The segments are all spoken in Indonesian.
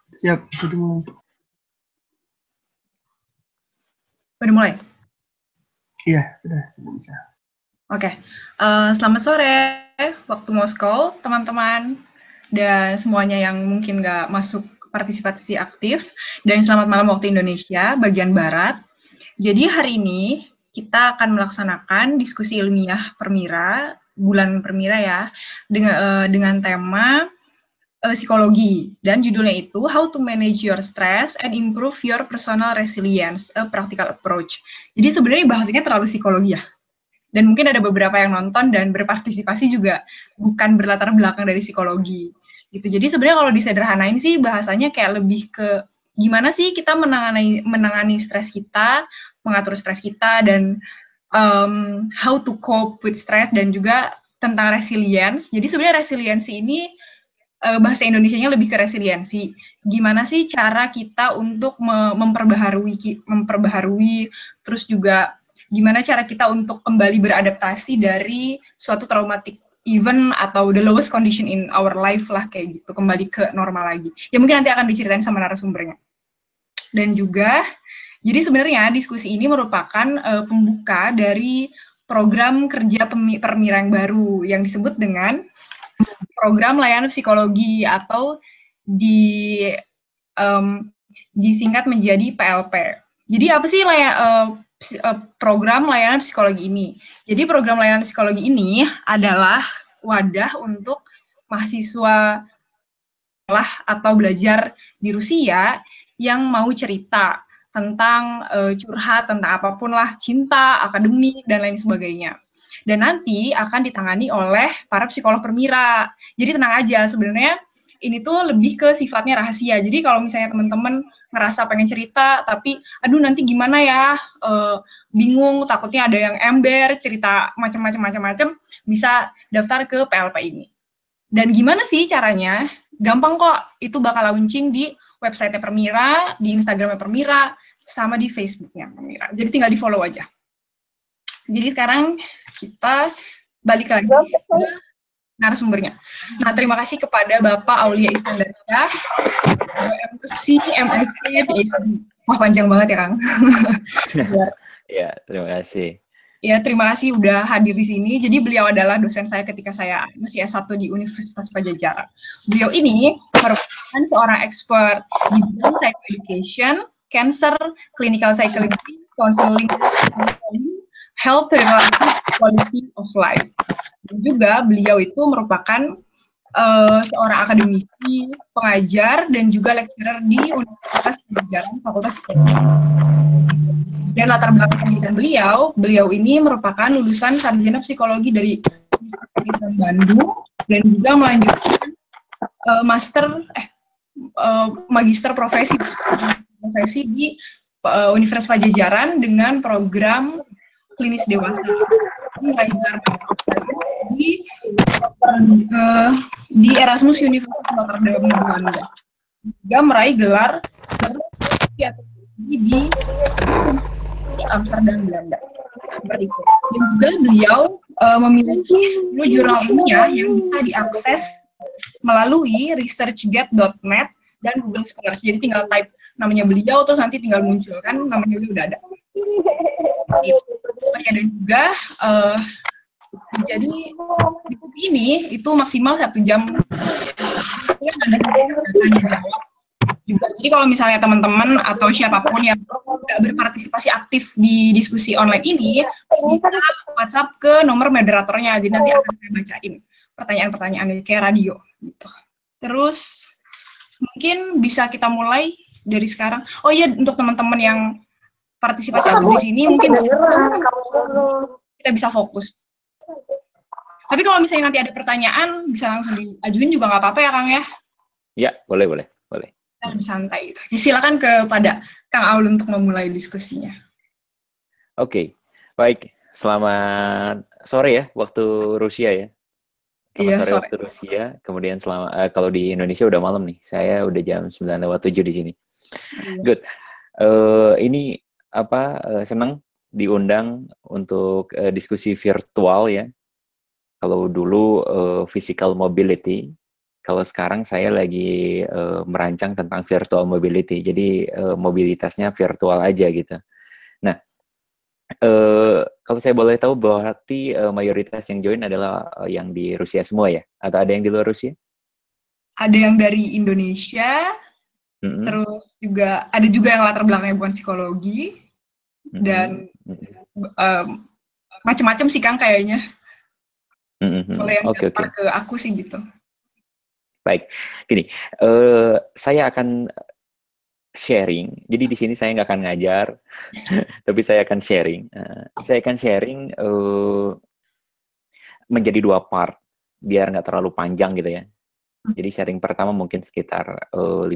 Siap, sudah. Udah mulai? Iya, sudah bisa. Oke, selamat sore waktu Moskow, teman-teman, dan semuanya yang mungkin nggak masuk partisipasi aktif, dan selamat malam waktu Indonesia, bagian Barat. Jadi hari ini kita akan melaksanakan diskusi ilmiah Permira, bulan Permira ya, dengan tema psikologi, dan judulnya itu How to Manage Your Stress and Improve Your Personal Resilience, a Practical Approach. Jadi sebenarnya bahasanya terlalu psikologi ya, dan mungkin ada beberapa yang nonton dan berpartisipasi juga bukan berlatar belakang dari psikologi gitu. Jadi sebenarnya kalau disederhanain sih bahasanya kayak lebih ke gimana sih kita menangani stres kita, mengatur stres kita, dan how to cope with stress, dan juga tentang resilience. Jadi sebenarnya resiliensi ini bahasa Indonesianya lebih ke resiliensi. Gimana sih cara kita untuk memperbaharui, terus juga gimana cara kita untuk kembali beradaptasi dari suatu traumatic event atau the lowest condition in our life lah, kayak gitu, kembali ke normal lagi. Ya mungkin nanti akan diceritain sama narasumbernya. Dan juga, jadi sebenarnya diskusi ini merupakan pembuka dari program kerja Permira yang baru yang disebut dengan program layanan psikologi atau disingkat menjadi PLP. Jadi apa sih program layanan psikologi ini? Jadi program layanan psikologi ini adalah wadah untuk mahasiswa atau belajar di Rusia yang mau cerita tentang curhat, tentang apapun lah, cinta, akademik, dan lain sebagainya. Dan nanti akan ditangani oleh para psikolog Permira. Jadi tenang aja, sebenarnya ini tuh lebih ke sifatnya rahasia. Jadi kalau misalnya teman-teman ngerasa pengen cerita, tapi aduh nanti gimana ya, bingung, takutnya ada yang ember, cerita macam-macam, bisa daftar ke PLP ini. Dan gimana sih caranya? Gampang kok, itu bakal launching di website-nya Permira, di Instagram-nya Permira, sama di Facebook-nya Permira. Jadi tinggal di-follow aja. Jadi sekarang kita balik lagi ke narasumbernya. Nah, terima kasih kepada Bapak Aulia Iskandar, MC, PhD. Wah, panjang banget ya, Kang. Ya, terima kasih. Ya, terima kasih udah hadir di sini. Jadi beliau adalah dosen saya ketika saya masih S1 di Universitas Padjadjaran. Beliau ini merupakan seorang expert di bidang psychoeducation, cancer, clinical psychology, counseling, health related quality of life. Dan juga beliau itu merupakan seorang akademisi, pengajar, dan juga lecturer di Universitas Padjadjaran, Fakultas Psikologi. Dan latar belakang pendidikan beliau ini merupakan lulusan sarjana psikologi dari Universitas Islam Bandung, dan juga melanjutkan magister profesi di Universitas Padjadjaran dengan program klinis dewasa di Erasmus University Rotterdam, Belanda. Juga meraih gelar di Amsterdam, Belanda. Seperti itu. Dan juga beliau memiliki 10 jurnal ilmiah yang bisa diakses melalui researchgate.net dan Google Scholars. Jadi tinggal type namanya beliau, terus nanti tinggal muncul kan namanya beliau udah ada. Dan juga jadi di buku ini itu maksimal 1 jam. Yang ada sesi tanya jawab juga. Jadi kalau misalnya teman-teman atau siapapun yang nggak berpartisipasi aktif di diskusi online ini, bisa WhatsApp ke nomor moderatornya. Jadi nanti akan saya bacain pertanyaan-pertanyaan kayak radio gitu. Terus mungkin bisa kita mulai dari sekarang. Oh iya, untuk teman-teman yang partisipasi aktif di sini mungkin kita bisa fokus. Tapi kalau misalnya nanti ada pertanyaan bisa langsung diajuin juga nggak apa-apa ya, Kang ya? Ya, boleh. Lebih santai itu. Silakan kepada Kang Aul untuk memulai diskusinya. Oke, baik. Selamat sore ya, waktu Rusia ya. Selamat sore waktu Rusia. Kemudian kalau di Indonesia udah malam nih. Saya udah jam 9:07 di sini. Good. Ini senang diundang untuk diskusi virtual ya. Kalau dulu physical mobility, kalau sekarang saya lagi merancang tentang virtual mobility. Jadi mobilitasnya virtual aja gitu. Nah, kalau saya boleh tahu berarti mayoritas yang join adalah yang di Rusia semua ya? Atau ada yang di luar Rusia? Ada yang dari Indonesia, terus juga ada juga yang latar belakangnya bukan psikologi, dan macam-macam sih Kang kayaknya. Kalau yang daftar ke aku sih gitu. Baik, gini, saya akan sharing. Jadi di sini saya nggak akan ngajar, tapi saya akan sharing. Saya akan sharing menjadi 2 part, biar nggak terlalu panjang gitu ya. Jadi sharing pertama mungkin sekitar 15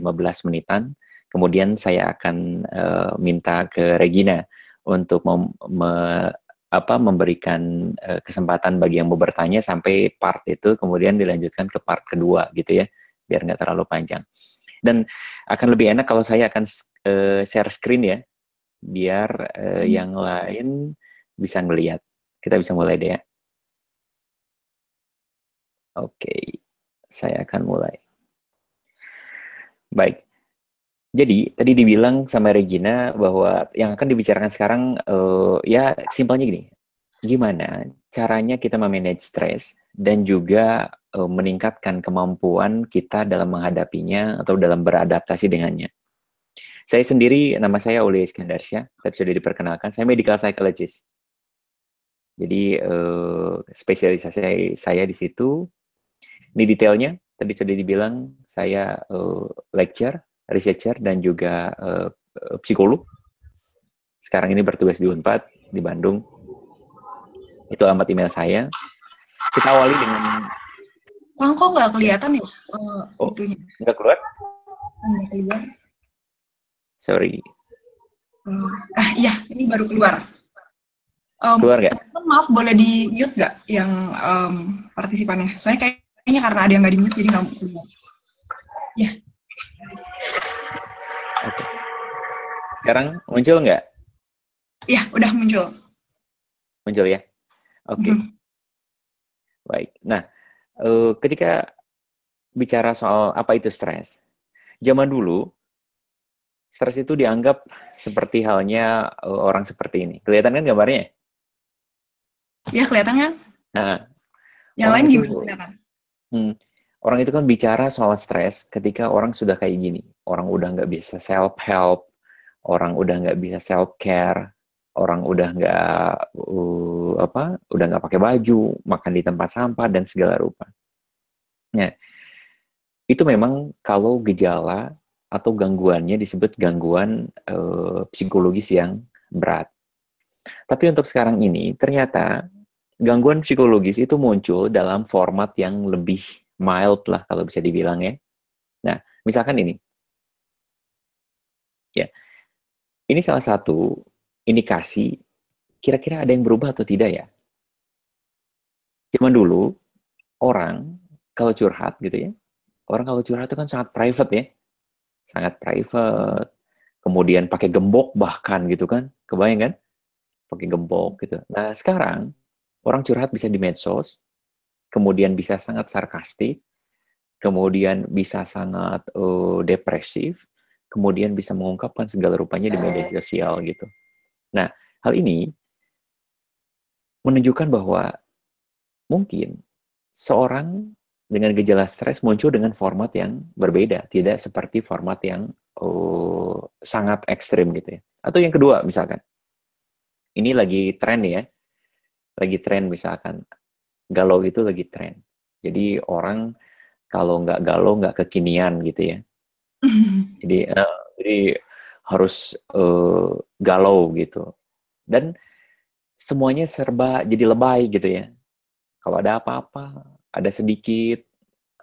menitan. Kemudian saya akan minta ke Regina untuk memberikan kesempatan bagi yang mau bertanya sampai part itu, kemudian dilanjutkan ke part kedua gitu ya, biar nggak terlalu panjang. Dan akan lebih enak kalau saya akan share screen ya, biar yang lain bisa ngelihat. Kita bisa mulai deh ya. Oke, saya akan mulai. Baik. Jadi, tadi dibilang sama Regina bahwa yang akan dibicarakan sekarang, ya simpelnya gini, gimana caranya kita memanage stres dan juga meningkatkan kemampuan kita dalam menghadapinya atau dalam beradaptasi dengannya. Saya sendiri, nama saya Aulia Iskandarsyah, tadi sudah diperkenalkan, saya medical psychologist. Jadi, spesialisasi saya di situ. Ini detailnya, tadi sudah dibilang, saya lecturer, researcher, dan juga psikolog. Sekarang ini bertugas di Unpad, di Bandung. Itu alamat email saya. Kita awali dengan... Kang, kok nggak kelihatan ya? Itunya. Nggak keluar? Nggak keluar. Sorry. Iya, ini baru keluar. Keluar nggak? Maaf, boleh di-mute nggak yang partisipannya? Soalnya kayaknya karena ada yang nggak di-mute, jadi nggak keluar. Ya. Oke. Sekarang muncul nggak? Iya, udah muncul. Muncul ya? Oke. Baik. Nah, ketika bicara soal apa itu stres, zaman dulu, stres itu dianggap seperti halnya orang seperti ini. Kelihatan kan gambarnya? Iya, kelihatan kan? Nah, yang lain gimana kelihatan? Orang itu kan bicara soal stres ketika orang sudah kayak gini. Orang udah nggak bisa self-help, orang udah nggak bisa self-care, orang udah nggak pakai baju, makan di tempat sampah, dan segala rupa. Nah, itu memang kalau gejala atau gangguannya disebut gangguan psikologis yang berat. Tapi untuk sekarang ini, ternyata gangguan psikologis itu muncul dalam format yang lebih mild lah kalau bisa dibilang ya. Nah, misalkan ini. Ya. Ini salah satu indikasi kira-kira ada yang berubah atau tidak ya. Zaman dulu orang kalau curhat gitu ya. Orang kalau curhat itu kan sangat private ya. Sangat private. Kemudian pakai gembok bahkan gitu kan. Kebayang kan? Pakai gembok gitu. Nah, sekarang orang curhat bisa di medsos, kemudian bisa sangat sarkastik, kemudian bisa sangat depresif, kemudian bisa mengungkapkan segala rupanya di media sosial gitu. Nah, hal ini menunjukkan bahwa mungkin seorang dengan gejala stres muncul dengan format yang berbeda, tidak seperti format yang sangat ekstrim gitu ya. Atau yang kedua misalkan, ini lagi tren ya, lagi tren misalkan, galau itu lagi tren. Jadi orang kalau nggak galau nggak kekinian gitu ya. Jadi harus galau gitu. Dan semuanya serba jadi lebay gitu ya. Kalau ada apa-apa, ada sedikit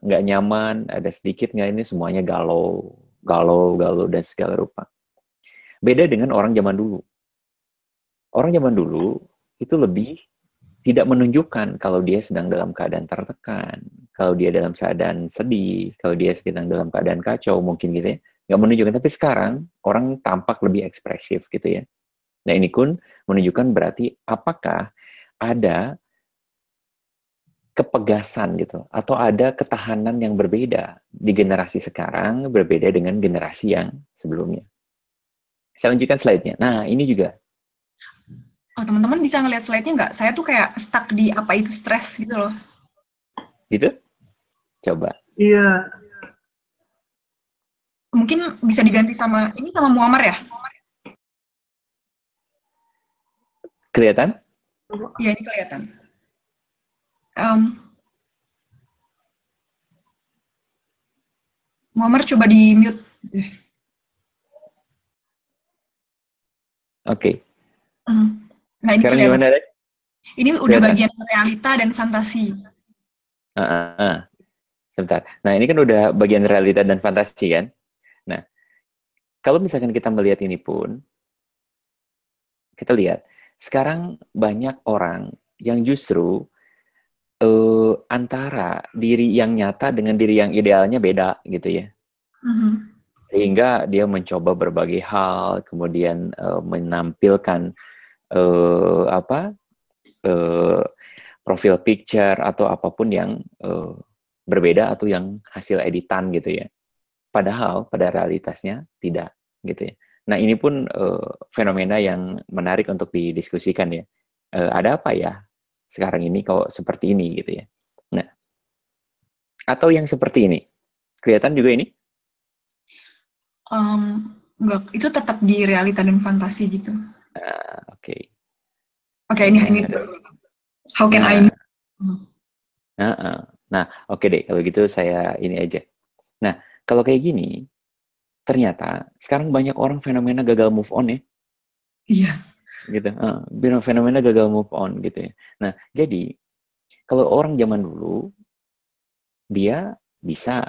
nggak nyaman, ada sedikit nggak ini, semuanya galau, dan segala rupa. Beda dengan orang zaman dulu. Orang zaman dulu itu lebih tidak menunjukkan kalau dia sedang dalam keadaan tertekan, kalau dia dalam keadaan sedih, kalau dia sedang dalam keadaan kacau mungkin gitu ya. Nggak menunjukkan, tapi sekarang orang tampak lebih ekspresif gitu ya. Nah ini pun menunjukkan berarti apakah ada kepegasan gitu, atau ada ketahanan yang berbeda di generasi sekarang berbeda dengan generasi yang sebelumnya. Saya lanjutkan slide-nya. Nah, ini juga. Oh, teman-teman bisa ngeliat slide-nya nggak? Saya tuh kayak stuck di apa itu stres gitu loh. Gitu? Coba. Iya. Mungkin bisa diganti sama, ini sama Muammar ya? Kelihatan? Iya, ini kelihatan. Muammar coba di mute. Oke. Nah, ini Sekarang kelihatan. gimana? Ini udah Kelihatan? bagian realita dan fantasi. Sebentar. Nah, ini kan udah bagian realita dan fantasi kan? Nah, kalau misalkan kita melihat ini pun, kita lihat, sekarang banyak orang yang justru antara diri yang nyata dengan diri yang idealnya beda gitu ya. Sehingga dia mencoba berbagai hal, kemudian menampilkan profil picture atau apapun yang berbeda atau yang hasil editan gitu ya. Padahal pada realitasnya tidak gitu ya. Nah, ini pun fenomena yang menarik untuk didiskusikan ya. Ada apa ya sekarang ini kok seperti ini gitu ya. Nah, atau yang seperti ini. Kelihatan juga ini? Enggak, itu tetap di realita dan fantasi gitu. Oke. Oke, ini. How can I know? Nah, oke deh. Kalau gitu saya ini aja. Nah, kalau kayak gini, ternyata sekarang banyak orang fenomena gagal move on ya. Iya. Gitu. Fenomena gagal move on gitu ya. Nah, jadi kalau orang zaman dulu dia bisa,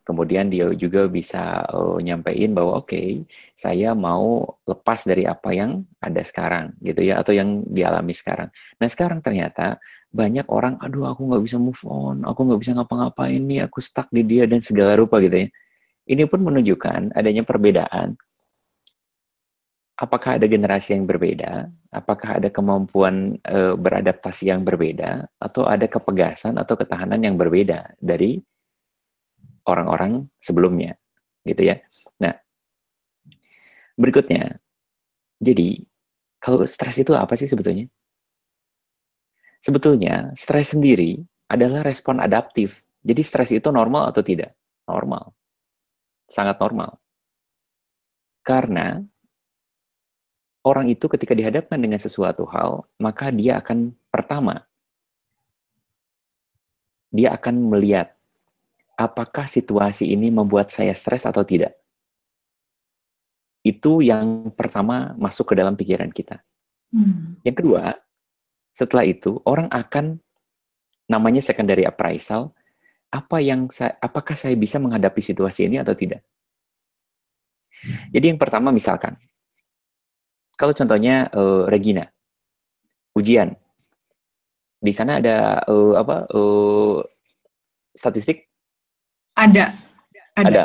kemudian dia juga bisa nyampein bahwa oke, saya mau lepas dari apa yang ada sekarang gitu ya, atau yang dialami sekarang. Nah, sekarang ternyata banyak orang, aduh aku nggak bisa move on, aku nggak bisa ngapa-ngapain nih, aku stuck di dia dan segala rupa gitu ya. Ini pun menunjukkan adanya perbedaan. Apakah ada generasi yang berbeda? Apakah ada kemampuan beradaptasi yang berbeda? Atau ada kepegasan atau ketahanan yang berbeda dari orang-orang sebelumnya? Gitu ya. Nah, berikutnya. Jadi, kalau stres itu apa sih sebetulnya? Sebetulnya, stres sendiri adalah respon adaptif. Jadi, stres itu normal atau tidak? Normal. Sangat normal. Karena orang itu ketika dihadapkan dengan sesuatu hal, maka dia akan pertama, dia akan melihat apakah situasi ini membuat saya stres atau tidak. Itu yang pertama masuk ke dalam pikiran kita. Yang kedua, setelah itu orang akan namanya secondary appraisal, apakah saya bisa menghadapi situasi ini atau tidak. Jadi yang pertama misalkan, kalau contohnya Regina, ujian, di sana ada statistik? Ada.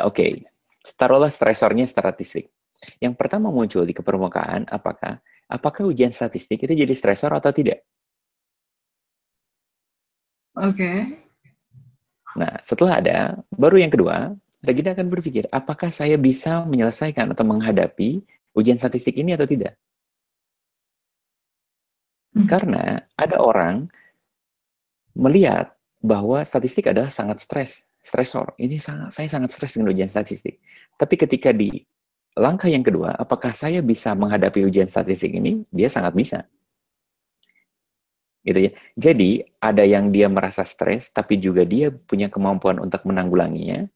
Oke. Taruhlah stresornya statistik. Yang pertama muncul di permukaan, apakah ujian statistik itu jadi stresor atau tidak? Oke. Nah, setelah ada, baru yang kedua, Regina akan berpikir, apakah saya bisa menyelesaikan atau menghadapi ujian statistik ini atau tidak? Karena ada orang melihat bahwa statistik adalah sangat stresor. Saya sangat stres dengan ujian statistik. Tapi ketika di langkah yang kedua, apakah saya bisa menghadapi ujian statistik ini? Dia sangat bisa. Gitu ya. Jadi, ada yang dia merasa stres, tapi juga dia punya kemampuan untuk menanggulanginya.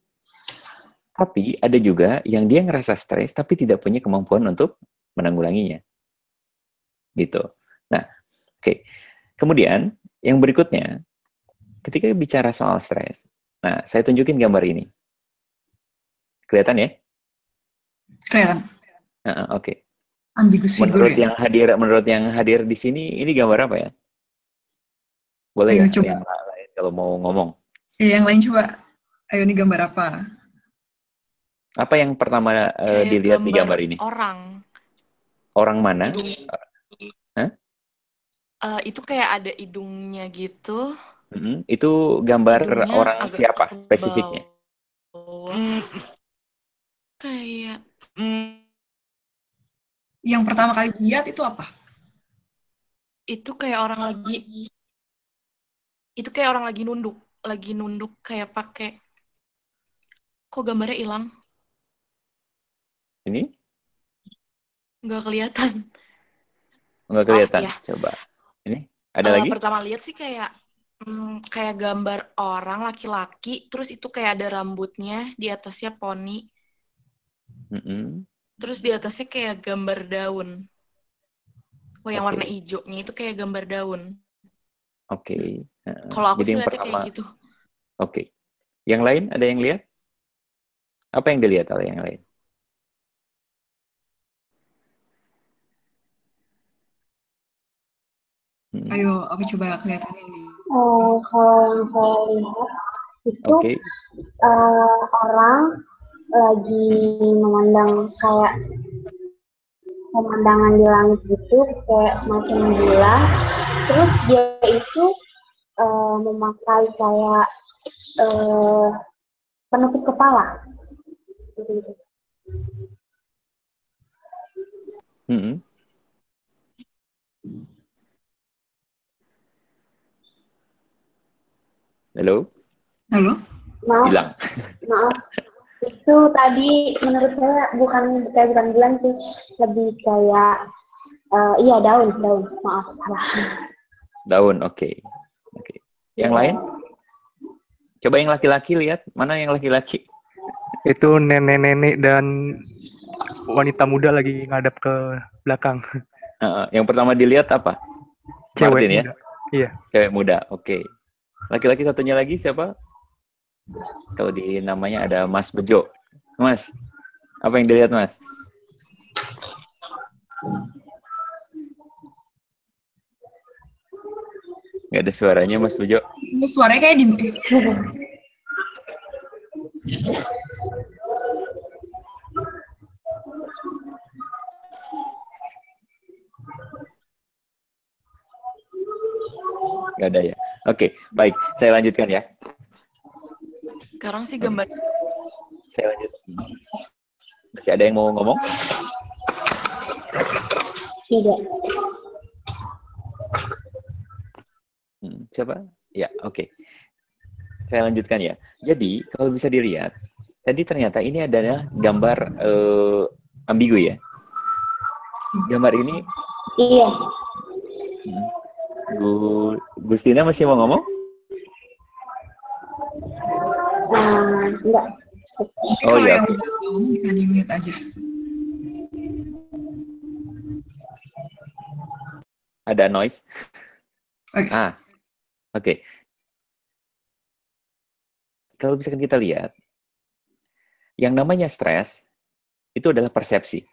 Tapi ada juga yang dia ngerasa stres, tapi tidak punya kemampuan untuk menanggulanginya. Gitu. Nah, oke. Kemudian, yang berikutnya, ketika bicara soal stres, nah, saya tunjukin gambar ini. Kelihatan ya? Kelihatan. Oke. Ambigus figur ya? Menurut yang hadir di sini, ini gambar apa ya? Boleh Ayo, ya? coba. Yang lain kalau mau ngomong. Yang lain coba. Ayo, ini gambar apa? Apa yang pertama dilihat di gambar ini? Orang. Orang mana? Itu kayak ada hidungnya gitu. Itu gambar Hidungnya orang agak siapa ke spesifiknya? bawah. Kayak Yang pertama kali lihat itu apa? itu kayak orang lagi nunduk kayak pakai, kok gambarnya hilang, Ini nggak kelihatan. nggak Oh kelihatan. iya, Coba. Ini ada lagi? pertama lihat sih kayak gambar orang laki-laki, terus itu kayak ada rambutnya, di atasnya poni, Mm-mm. terus di atasnya kayak gambar daun. Oh, yang Oke. warna hijaunya itu kayak gambar daun. Oke. Kalau aku Jadi sih yang lihatnya kayak pertama, gitu. oke. Yang lain ada yang lihat? Apa yang dilihat oleh yang lain? Ayo, aku coba kelihatannya ini. Kalau yang saya lihat itu Oke. orang lagi memandang kayak pemandangan di langit gitu, kayak semacam bulan. Terus dia itu memakai kayak penutup kepala. Seperti itu. Mm-mm. Halo? Halo? Hilang. Maaf. Itu tadi menurut saya bukan bulan sih, lebih kayak iya daun. Maaf salah. Daun, oke. Oke. Yang lain? Coba yang laki-laki lihat. Mana yang laki-laki? Itu nenek-nenek dan wanita muda lagi ngadap ke belakang. Yang pertama dilihat apa? Cewek Martin ya? muda. Iya. Cewek muda, oke. Laki-laki satunya lagi siapa? Kalau di namanya ada Mas Bejo. Mas, apa yang dilihat Mas? Nggak ada suaranya Mas Bejo. Ini suaranya kayak di... Nggak ada ya? Oke, baik. Saya lanjutkan ya. Sekarang sih gambar Saya lanjut. Masih ada yang mau ngomong? Tidak. Siapa? Ya, oke. Saya lanjutkan ya. Jadi, kalau bisa dilihat, tadi ternyata ini adalah gambar ambigu ya. Gambar ini, Iya. Gustina masih mau ngomong? Enggak. Oh Kalau iya, yang oke. udah ngomong bisa di-mute aja. Ada noise. Oke. Oke. Kalau bisa kita lihat, yang namanya stres itu adalah persepsi.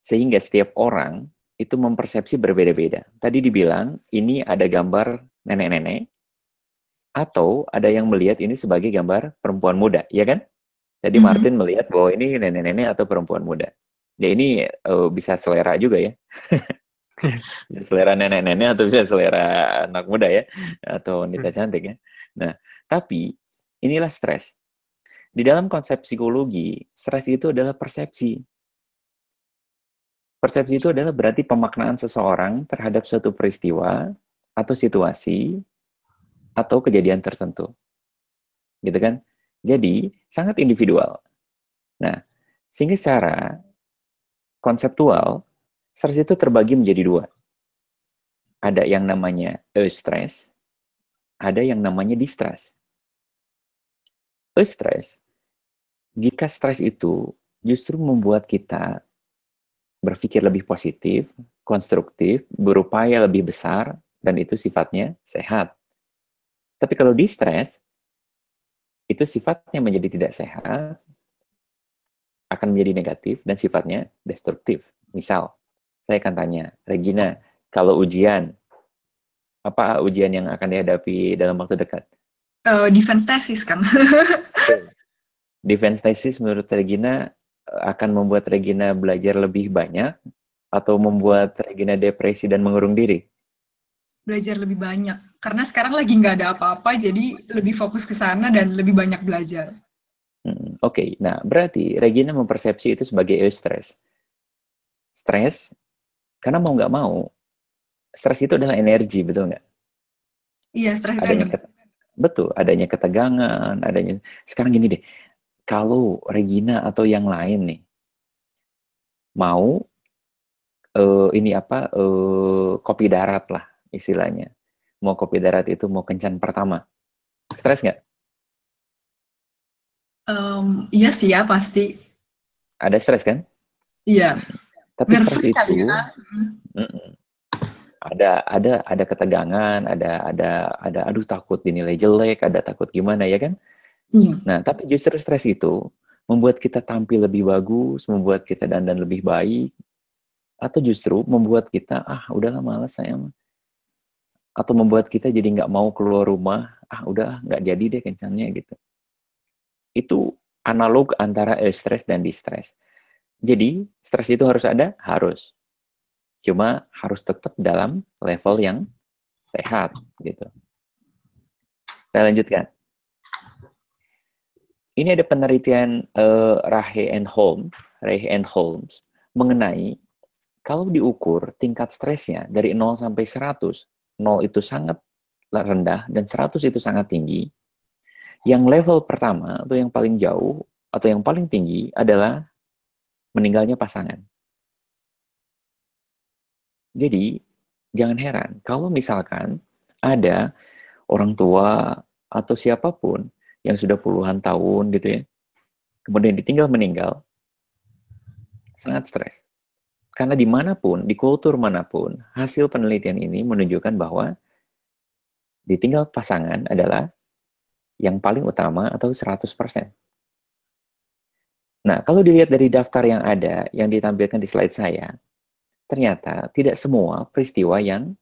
Sehingga setiap orang itu mempersepsi berbeda-beda. Tadi dibilang ini ada gambar nenek-nenek, atau ada yang melihat ini sebagai gambar perempuan muda, ya kan? Tadi Martin melihat bahwa ini nenek-nenek atau perempuan muda. Ya ini bisa selera juga ya. Selera nenek-nenek atau bisa selera anak muda ya, atau wanita cantik ya. Nah, tapi inilah stres. Di dalam konsep psikologi, stres itu adalah persepsi. Persepsi itu adalah berarti pemaknaan seseorang terhadap suatu peristiwa atau situasi atau kejadian tertentu. Gitu kan? Jadi, sangat individual. Nah, sehingga secara konseptual, stres itu terbagi menjadi dua. Ada yang namanya eustress, ada yang namanya distress. Eustress, jika stres itu justru membuat kita berpikir lebih positif, konstruktif, berupaya lebih besar, dan itu sifatnya sehat. Tapi kalau distress, itu sifatnya menjadi tidak sehat, akan menjadi negatif, dan sifatnya destruktif. Misal, saya akan tanya, Regina, kalau ujian, apa ujian yang akan dihadapi dalam waktu dekat? Defense thesis kan. Defense thesis menurut Regina akan membuat Regina belajar lebih banyak atau membuat Regina depresi dan mengurung diri? belajar lebih banyak. Karena sekarang lagi nggak ada apa-apa, jadi lebih fokus ke sana dan lebih banyak belajar. Oke. Nah berarti Regina mempersepsi itu sebagai eustress. Stres, karena mau nggak mau, stres itu adalah energi, betul nggak? Iya, stres itu Adanya energi. betul, adanya ketegangan, adanya. Sekarang gini deh, kalau Regina atau yang lain nih mau kopi darat lah istilahnya. Mau kopi darat itu mau kencan pertama, stres nggak? Iya sih ya, pasti. Ada stres kan? Iya. Tapi stres Nervous kali itu ya. ada ketegangan, ada aduh takut dinilai jelek, ada takut gimana ya kan? Iya. Nah, tapi justru stres itu membuat kita tampil lebih bagus, membuat kita dandan lebih baik, atau justru membuat kita udahlah malas saya mah. Atau membuat kita jadi nggak mau keluar rumah, udah nggak jadi deh kencannya gitu. Itu analog antara eustress dan distress. Jadi stres itu harus ada, harus. Cuma harus tetap dalam level yang sehat gitu. Saya lanjutkan. Ini ada penelitian Rahe and Holmes mengenai kalau diukur tingkat stresnya dari 0 sampai 100, 0 itu sangat rendah dan 100 itu sangat tinggi. Yang level pertama atau yang paling jauh atau yang paling tinggi adalah meninggalnya pasangan. Jadi, jangan heran kalau misalkan ada orang tua atau siapapun yang sudah puluhan tahun gitu ya, kemudian ditinggal meninggal, sangat stres. Karena dimanapun, di kultur manapun, hasil penelitian ini menunjukkan bahwa ditinggal pasangan adalah yang paling utama atau 100%. Nah, kalau dilihat dari daftar yang ada, yang ditampilkan di slide saya, ternyata tidak semua peristiwa yang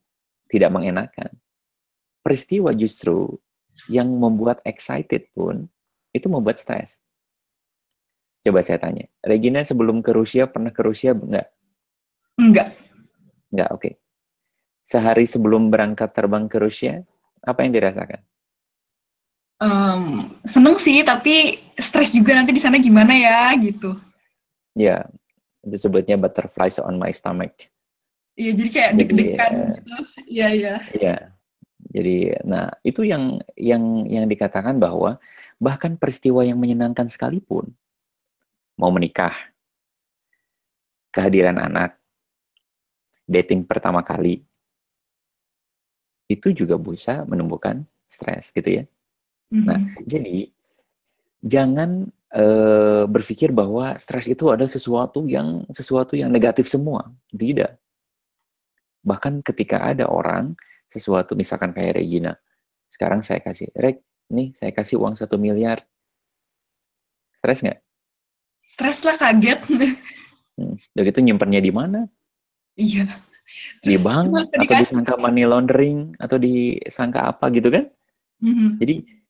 tidak mengenakan. Peristiwa justru yang membuat excited pun, itu membuat stres. Coba saya tanya, Regina sebelum ke Rusia, pernah ke Rusia enggak? Enggak. Enggak, oke. Sehari sebelum berangkat terbang ke Rusia, apa yang dirasakan? Seneng sih, tapi stres juga nanti di sana gimana ya, gitu. Ya, itu sebutnya butterflies on my stomach. Iya, jadi kayak deg-degan gitu. Iya, iya. Iya. Jadi, nah itu yang dikatakan bahwa bahkan peristiwa yang menyenangkan sekalipun, mau menikah, kehadiran anak, dating pertama kali, itu juga bisa menumbuhkan stres gitu ya. Nah, jadi jangan berpikir bahwa stres itu adalah sesuatu yang negatif semua. Tidak. Bahkan ketika ada orang, sesuatu misalkan kayak Regina, sekarang saya kasih, Reg, nih saya kasih uang 1 miliar. Stres nggak? Stres lah, kaget. Udah gitu nyimpennya di mana? Iya. Di bank, atau disangka money laundering, atau disangka apa gitu kan? Jadi,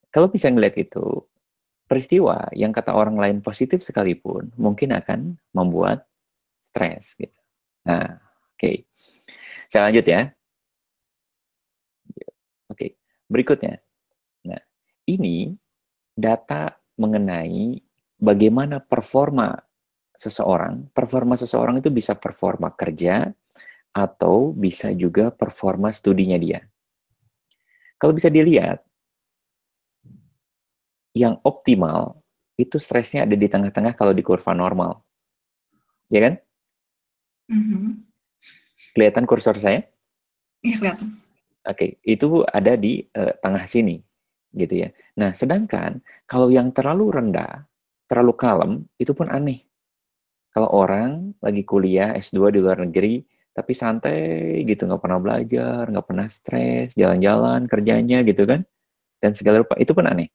kalau bisa ngeliat itu, peristiwa yang kata orang lain positif sekalipun, mungkin akan membuat stres. Gitu. Nah, oke. Saya lanjut ya. Oke, berikutnya. Nah, ini data mengenai bagaimana performa seseorang. Performa seseorang itu bisa performa kerja, atau bisa juga performa studinya dia. Kalau bisa dilihat, yang optimal itu stresnya ada di tengah-tengah kalau di kurva normal. Ya kan? Kelihatan kursor saya? Iya, kelihatan. Oke, itu ada di tengah sini. Gitu ya. Nah, sedangkan kalau yang terlalu rendah, terlalu kalem, itu pun aneh. Kalau orang lagi kuliah S2 di luar negeri, tapi santai gitu, nggak pernah belajar, nggak pernah stres, jalan-jalan, kerjanya gitu kan, dan segala rupa, itu pun aneh.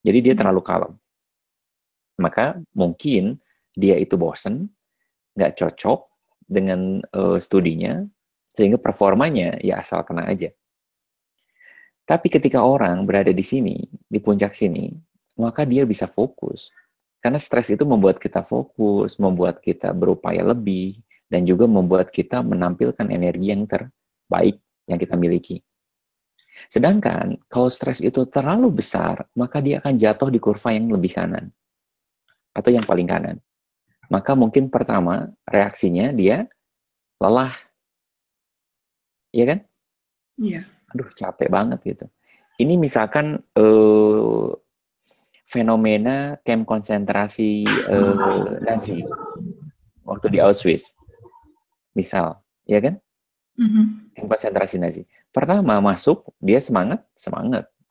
Jadi dia terlalu kalem. Maka mungkin dia itu bosen, nggak cocok dengan studinya, sehingga performanya ya asal kena aja. Tapi ketika orang berada di sini, di puncak sini, maka dia bisa fokus. Karena stres itu membuat kita fokus, membuat kita berupaya lebih, dan juga membuat kita menampilkan energi yang terbaik yang kita miliki. Sedangkan kalau stres itu terlalu besar, maka dia akan jatuh di kurva yang lebih kanan atau yang paling kanan. Maka mungkin pertama reaksinya dia lelah, iya kan? Iya. Aduh capek banget gitu. Ini misalkan fenomena kamp konsentrasi Nazi waktu di Auschwitz, misal, ya kan? Kamp konsentrasi Nazi. Pertama masuk dia semangat,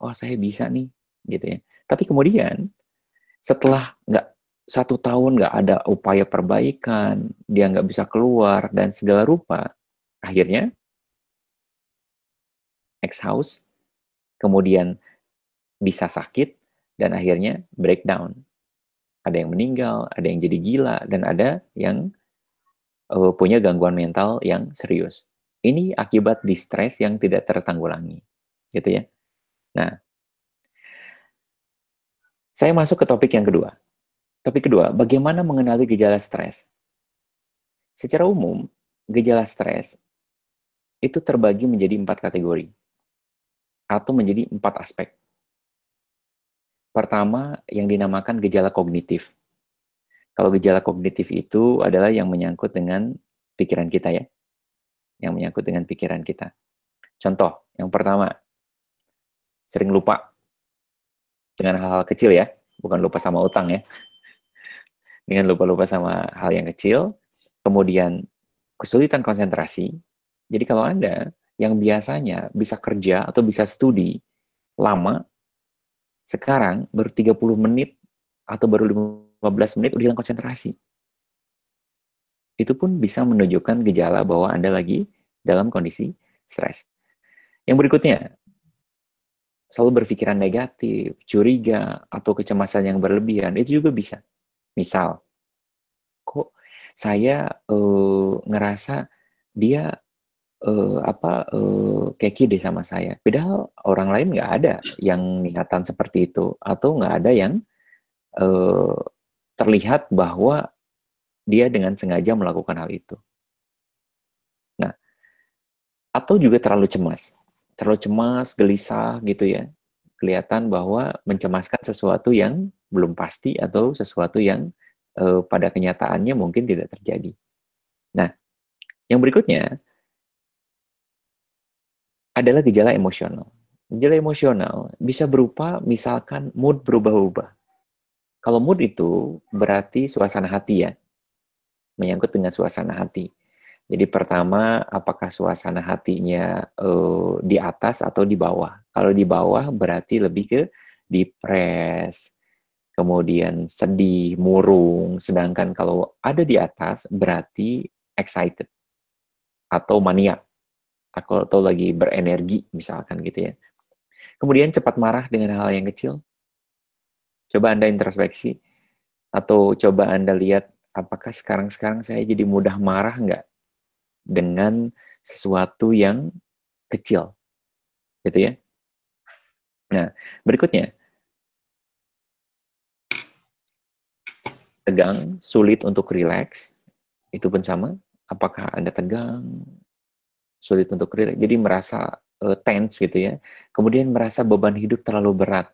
oh saya bisa nih, gitu ya. Tapi kemudian setelah 1 tahun nggak ada upaya perbaikan, dia nggak bisa keluar dan segala rupa, akhirnya exhaust, kemudian bisa sakit, dan akhirnya breakdown. Ada yang meninggal, ada yang jadi gila, dan ada yang punya gangguan mental yang serius. Ini akibat distress yang tidak tertanggulangi, gitu ya. Nah, saya masuk ke topik yang kedua. Topik kedua, bagaimana mengenali gejala stres? Secara umum, gejala stres itu terbagi menjadi 4 kategori atau menjadi 4 aspek. Pertama, yang dinamakan gejala kognitif. Kalau gejala kognitif itu adalah yang menyangkut dengan pikiran kita ya. Yang menyangkut dengan pikiran kita. Contoh, yang pertama, sering lupa dengan hal-hal kecil ya, bukan lupa sama utang ya. Dengan lupa-lupa sama hal yang kecil, kemudian kesulitan konsentrasi. Jadi kalau Anda yang biasanya bisa kerja atau bisa studi lama, sekarang baru 30 menit atau baru 15 menit udah hilang konsentrasi. Itu pun bisa menunjukkan gejala bahwa Anda lagi dalam kondisi stres. Yang berikutnya, selalu berpikiran negatif, curiga, atau kecemasan yang berlebihan, itu juga bisa. Misal, kok saya ngerasa dia keki deh sama saya. Padahal orang lain nggak ada yang niatan seperti itu, atau nggak ada yang terlihat bahwa dia dengan sengaja melakukan hal itu. Nah, atau juga terlalu cemas, gelisah gitu ya. Kelihatan bahwa mencemaskan sesuatu yang belum pasti atau sesuatu yang pada kenyataannya mungkin tidak terjadi. Nah, yang berikutnya adalah gejala emosional. Gejala emosional bisa berupa misalkan mood berubah-ubah. Kalau mood itu berarti suasana hati ya, menyangkut dengan suasana hati. Jadi pertama, apakah suasana hatinya di atas atau di bawah? Kalau di bawah berarti lebih ke depres, kemudian sedih, murung. Sedangkan kalau ada di atas berarti excited atau mania, atau lagi berenergi misalkan gitu ya. Kemudian cepat marah dengan hal yang kecil. Coba Anda introspeksi atau coba Anda lihat apakah sekarang saya jadi mudah marah nggak dengan sesuatu yang kecil, gitu ya. Nah, berikutnya, tegang, sulit untuk rileks, itu pun sama. Apakah Anda tegang, sulit untuk rileks, jadi merasa tense gitu ya. Kemudian merasa beban hidup terlalu berat.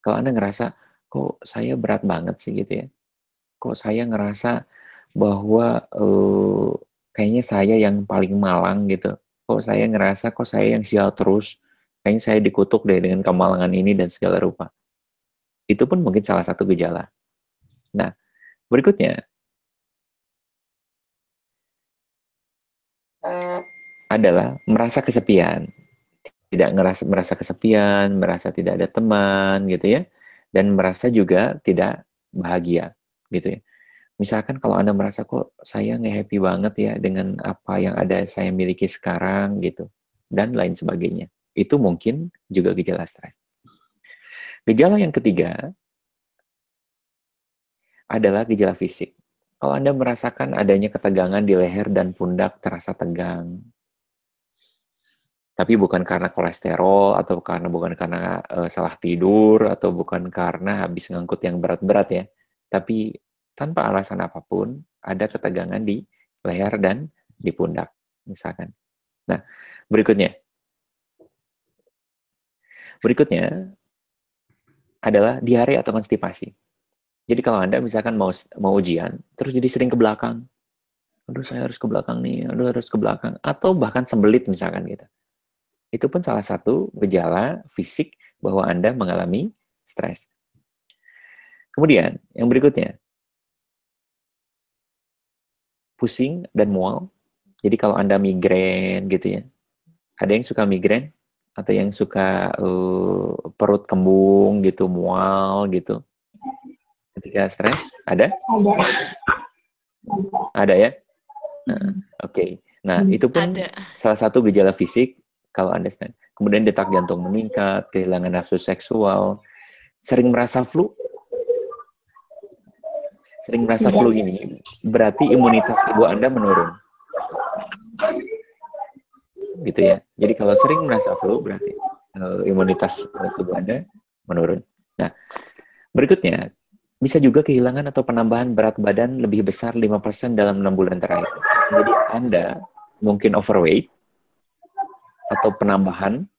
Kalau Anda ngerasa, kok saya berat banget sih gitu ya. Kok saya ngerasa bahwa kayaknya saya yang paling malang gitu. Kok saya ngerasa, kok saya yang sial terus. Kayaknya saya dikutuk deh dengan kemalangan ini dan segala rupa. Itu pun mungkin salah satu gejala. Nah, berikutnya adalah merasa kesepian. Merasa kesepian, merasa tidak ada teman gitu ya. Dan merasa juga tidak bahagia gitu ya. Misalkan kalau Anda merasa kok saya nge-happy banget ya dengan apa yang ada saya miliki sekarang gitu, dan lain sebagainya. Itu mungkin juga gejala stres. Gejala yang ketiga adalah gejala fisik. Kalau Anda merasakan adanya ketegangan di leher dan pundak terasa tegang, tapi bukan karena kolesterol, atau bukan karena salah tidur, atau bukan karena habis ngangkut yang berat-berat ya, tapi tanpa alasan apapun, ada ketegangan di leher dan di pundak, misalkan. Nah, berikutnya adalah diare atau konstipasi. Jadi kalau Anda misalkan mau ujian, terus jadi sering ke belakang. Aduh, saya harus ke belakang nih. Aduh, harus ke belakang. Atau bahkan sembelit misalkan gitu. Itu pun salah satu gejala fisik bahwa Anda mengalami stres. Kemudian, yang berikutnya, pusing dan mual. Jadi kalau Anda migrain gitu ya. Ada yang suka migrain? Atau yang suka perut kembung gitu, mual gitu. Ketika stres, ada? Ada. Ada ya? Nah, oke. Nah, itu pun Ada. salah satu gejala fisik kalau Anda stres. Kemudian detak jantung meningkat, kehilangan nafsu seksual, sering merasa flu. Sering merasa flu ini berarti imunitas tubuh Anda menurun. Gitu ya. Jadi kalau sering merasa flu berarti imunitas tubuh Anda menurun. Nah, berikutnya, bisa juga kehilangan atau penambahan berat badan lebih besar 5% dalam 6 bulan terakhir. Jadi Anda mungkin overweight, atau penambahan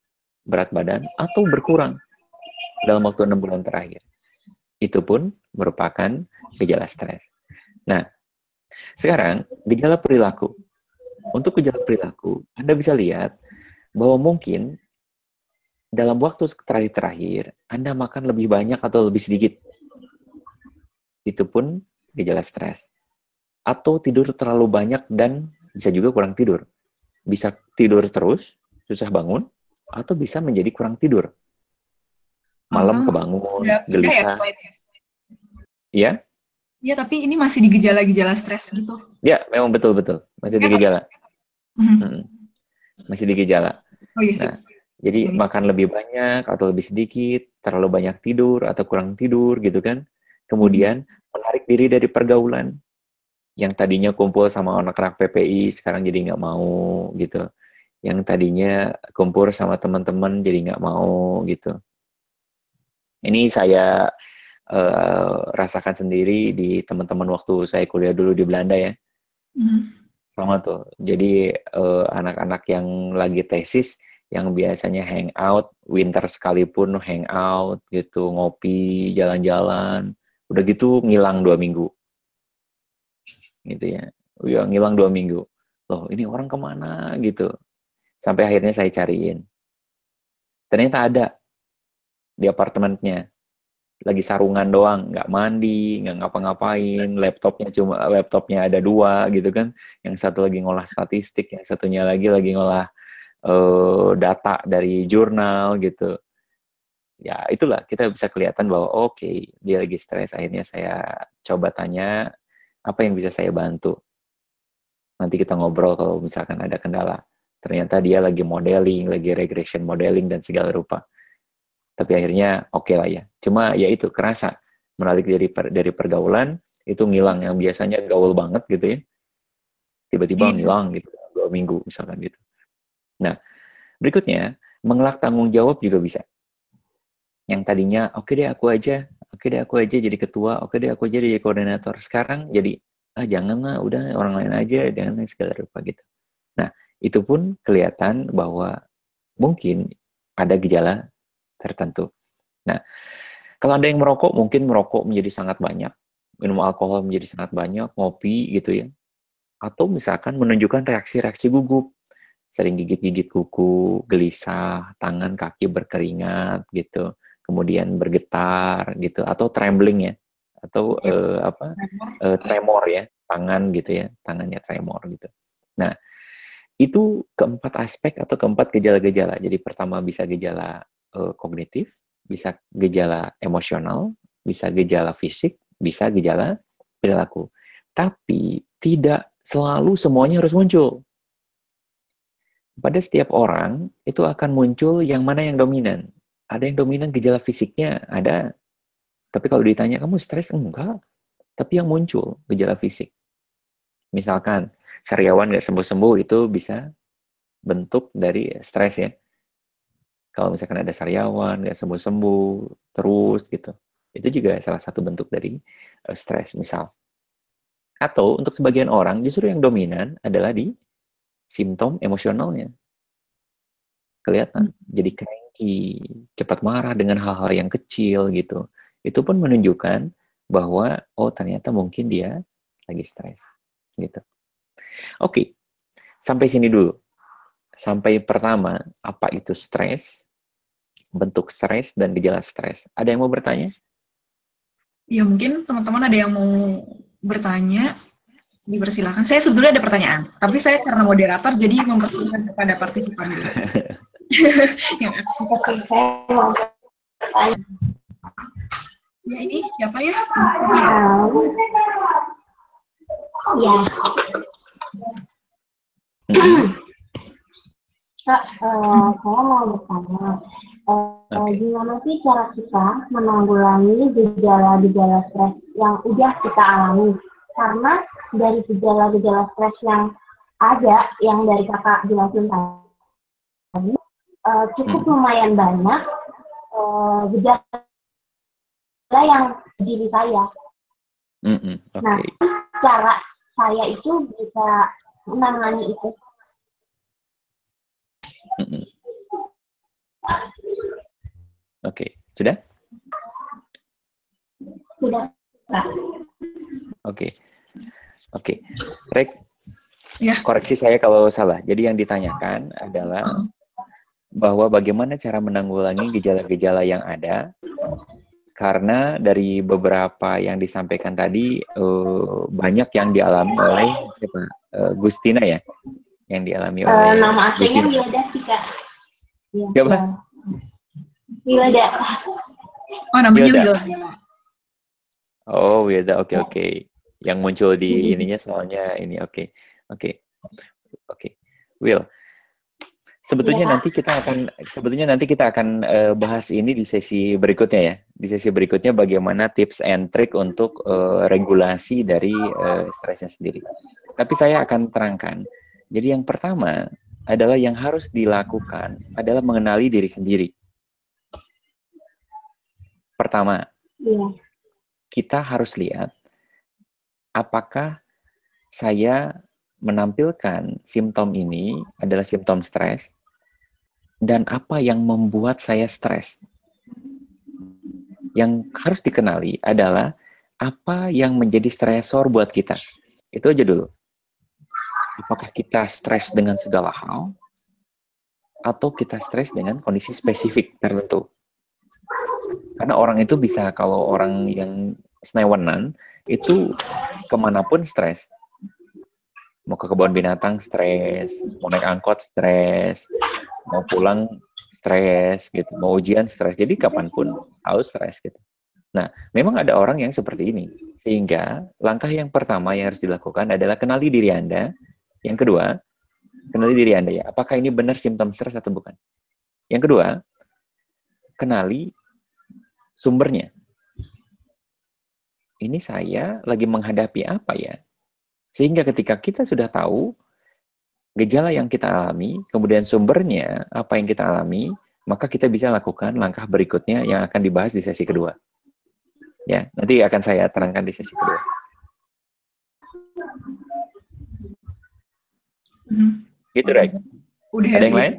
berat badan, atau berkurang dalam waktu 6 bulan terakhir. Itu pun merupakan gejala stres. Nah, sekarang gejala perilaku. Untuk gejala perilaku, Anda bisa lihat bahwa mungkin dalam waktu terakhir, Anda makan lebih banyak atau lebih sedikit. Itu pun gejala stres. Atau tidur terlalu banyak dan bisa juga kurang tidur. Bisa tidur terus, susah bangun, atau bisa menjadi kurang tidur. Malam kebangun, gelisah. Ya? Ya, tapi ini masih di gejala-gejala stres gitu. Ya, memang betul-betul. Masih di gejala. Masih di gejala. Oh, iya. Nah, jadi makan lebih banyak atau lebih sedikit, terlalu banyak tidur atau kurang tidur gitu kan. Kemudian menarik diri dari pergaulan. Yang tadinya kumpul sama anak-anak PPI, sekarang jadi nggak mau gitu. Yang tadinya kumpul sama teman-teman jadi nggak mau gitu. Ini saya rasakan sendiri di teman-teman waktu saya kuliah dulu di Belanda ya. Sama tuh. Jadi anak-anak yang lagi tesis, yang biasanya hangout, winter sekalipun hangout gitu, ngopi, jalan-jalan, udah gitu ngilang 2 minggu. Gitu ya. Udah ngilang 2 minggu. Loh, ini orang kemana gitu. Sampai akhirnya saya cariin. Ternyata ada di apartemennya. Lagi sarungan doang, nggak mandi, nggak ngapa-ngapain, laptopnya ada 2 gitu kan. Yang satu lagi ngolah statistik, yang satunya lagi ngolah data dari jurnal gitu. Ya itulah, kita bisa kelihatan bahwa oke, dia lagi stres. Akhirnya saya coba tanya, apa yang bisa saya bantu? Nanti kita ngobrol kalau misalkan ada kendala. Ternyata dia lagi modeling, lagi regression modeling dan segala rupa. Tapi akhirnya oke lah ya. Cuma ya itu kerasa menarik dari pergaulan itu ngilang, yang biasanya gaul banget gitu ya. Tiba-tiba ngilang gitu 2 minggu misalkan gitu. Nah, berikutnya mengelak tanggung jawab juga bisa. Yang tadinya oke deh aku aja jadi ketua, oke deh aku aja jadi koordinator. Sekarang jadi janganlah, udah orang lain aja, jangan segala rupa gitu. Nah, itu pun kelihatan bahwa mungkin ada gejala tertentu. Nah, kalau Anda yang merokok, mungkin merokok menjadi sangat banyak, minum alkohol menjadi sangat banyak, ngopi gitu ya. Atau misalkan menunjukkan reaksi-reaksi gugup, sering gigit-gigit kuku, gelisah, tangan kaki berkeringat gitu, kemudian bergetar gitu, atau trembling ya, atau tremor ya, tangan gitu ya, tangannya tremor gitu. Nah, itu keempat aspek atau keempat gejala-gejala. Jadi pertama bisa gejala kognitif, bisa gejala emosional, bisa gejala fisik, bisa gejala perilaku. Tapi tidak selalu semuanya harus muncul. Pada setiap orang itu akan muncul yang mana yang dominan. Ada yang dominan gejala fisiknya, ada. Tapi kalau ditanya kamu stres, enggak. Tapi yang muncul gejala fisik. Misalkan sariawan nggak sembuh-sembuh, itu bisa bentuk dari stres ya. Kalau misalkan ada sariawan, nggak sembuh-sembuh, terus gitu. Itu juga salah satu bentuk dari stres misal. Atau untuk sebagian orang, justru yang dominan adalah di simptom emosionalnya. kelihatan jadi cranky, cepat marah dengan hal-hal yang kecil gitu. Itu pun menunjukkan bahwa oh ternyata mungkin dia lagi stres gitu. Oke, sampai sini dulu. Sampai pertama, apa itu stres, bentuk stres dan gejala stres. Ada yang mau bertanya? Ya mungkin teman-teman ada yang mau bertanya, dipersilakan. Saya sebetulnya ada pertanyaan, tapi saya karena moderator jadi mempersilahkan kepada partisipan dulu. Yang aktif. Saya mau bertanya. Ya ini siapa ya? Ya. Kak, saya mau bertanya, gimana sih cara kita menanggulangi gejala-gejala stres yang udah kita alami? Karena dari gejala-gejala stres yang ada, yang dari kakak jelasin tadi, cukup lumayan banyak gejala yang diri saya. Nah, cara saya itu bisa menangani itu. Oke, sudah? Sudah, Kak. Oke. Rek, Ya. koreksi saya kalau salah. Jadi yang ditanyakan adalah bahwa bagaimana cara menanggulangi gejala-gejala yang ada, karena dari beberapa yang disampaikan tadi banyak yang dialami oleh Gustina ya, yang dialami oleh nama aslinya Gustina. Wilda sih, Kak. Ya, Siapa? Wilda. Oh, namanya Wilda. Wilda. Oh, Wilda, oke. Yang muncul di ininya soalnya ini, oke. Will, sebetulnya nanti kita akan bahas ini di sesi berikutnya ya. Di sesi berikutnya bagaimana tips and trick untuk regulasi dari stresnya sendiri. Tapi saya akan terangkan. Jadi yang pertama adalah yang harus dilakukan adalah mengenali diri sendiri. Pertama, kita harus lihat apakah saya menampilkan simptom ini adalah simptom stres dan apa yang membuat saya stres. Yang harus dikenali adalah apa yang menjadi stresor buat kita. Itu aja dulu. Apakah kita stres dengan segala hal atau kita stres dengan kondisi spesifik tertentu. Karena orang itu bisa, kalau orang yang senewenan itu kemanapun stres. Mau ke kebun binatang stres, mau naik angkot stres, mau pulang stres gitu, mau ujian stres. Jadi kapanpun harus stres gitu. Nah, memang ada orang yang seperti ini. Sehingga langkah yang pertama yang harus dilakukan adalah kenali diri Anda. Yang kedua, kenali diri Anda ya. Apakah ini benar simptom stres atau bukan? Yang kedua, kenali sumbernya. Ini saya lagi menghadapi apa ya? Sehingga ketika kita sudah tahu gejala yang kita alami, kemudian sumbernya apa yang kita alami, maka kita bisa lakukan langkah berikutnya yang akan dibahas di sesi kedua. Ya, nanti akan saya terangkan di sesi kedua. Gitu, Rek? Udah ada yang sih. lain?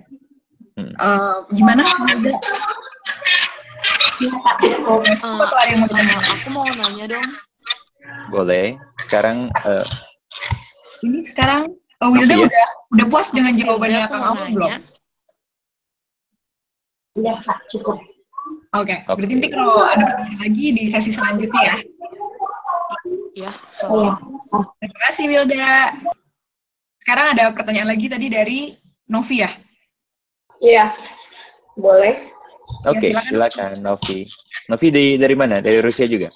Gimana? Udah. Aku mau nanya dong. Boleh. Sekarang Ini sekarang Wilda ya? udah puas dengan jawabannya Kang Amu belum? Udah, Kak, cukup. Oke. Berarti nanti kalau ada pertanyaan lagi di sesi selanjutnya ya. Ya. Terima kasih Wilda. Sekarang ada pertanyaan lagi tadi dari Novi ya? Iya, boleh. Oke, silakan Novi. Novi dari mana? Dari Rusia juga?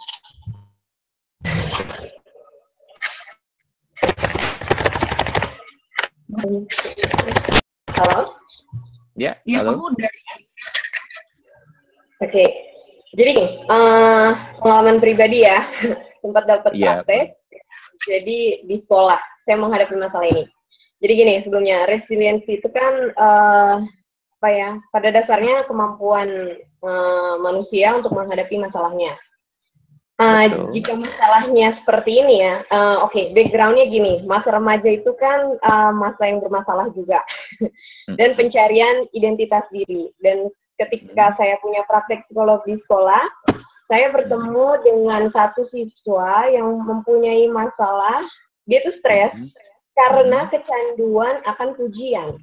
Halo? Ya, halo. kamu dari... Oke. Jadi pengalaman pribadi ya, sempat dapat praktek. Jadi di sekolah, saya menghadapi masalah ini. Jadi gini, sebelumnya resiliensi itu kan pada dasarnya kemampuan manusia untuk menghadapi masalahnya. Betul. Jika masalahnya seperti ini ya, oke, background-nya gini, masa remaja itu kan masa yang bermasalah juga, dan pencarian identitas diri. Dan ketika saya punya praktek psikologi di sekolah, saya bertemu dengan satu siswa yang mempunyai masalah, dia tuh stres karena kecanduan akan pujian.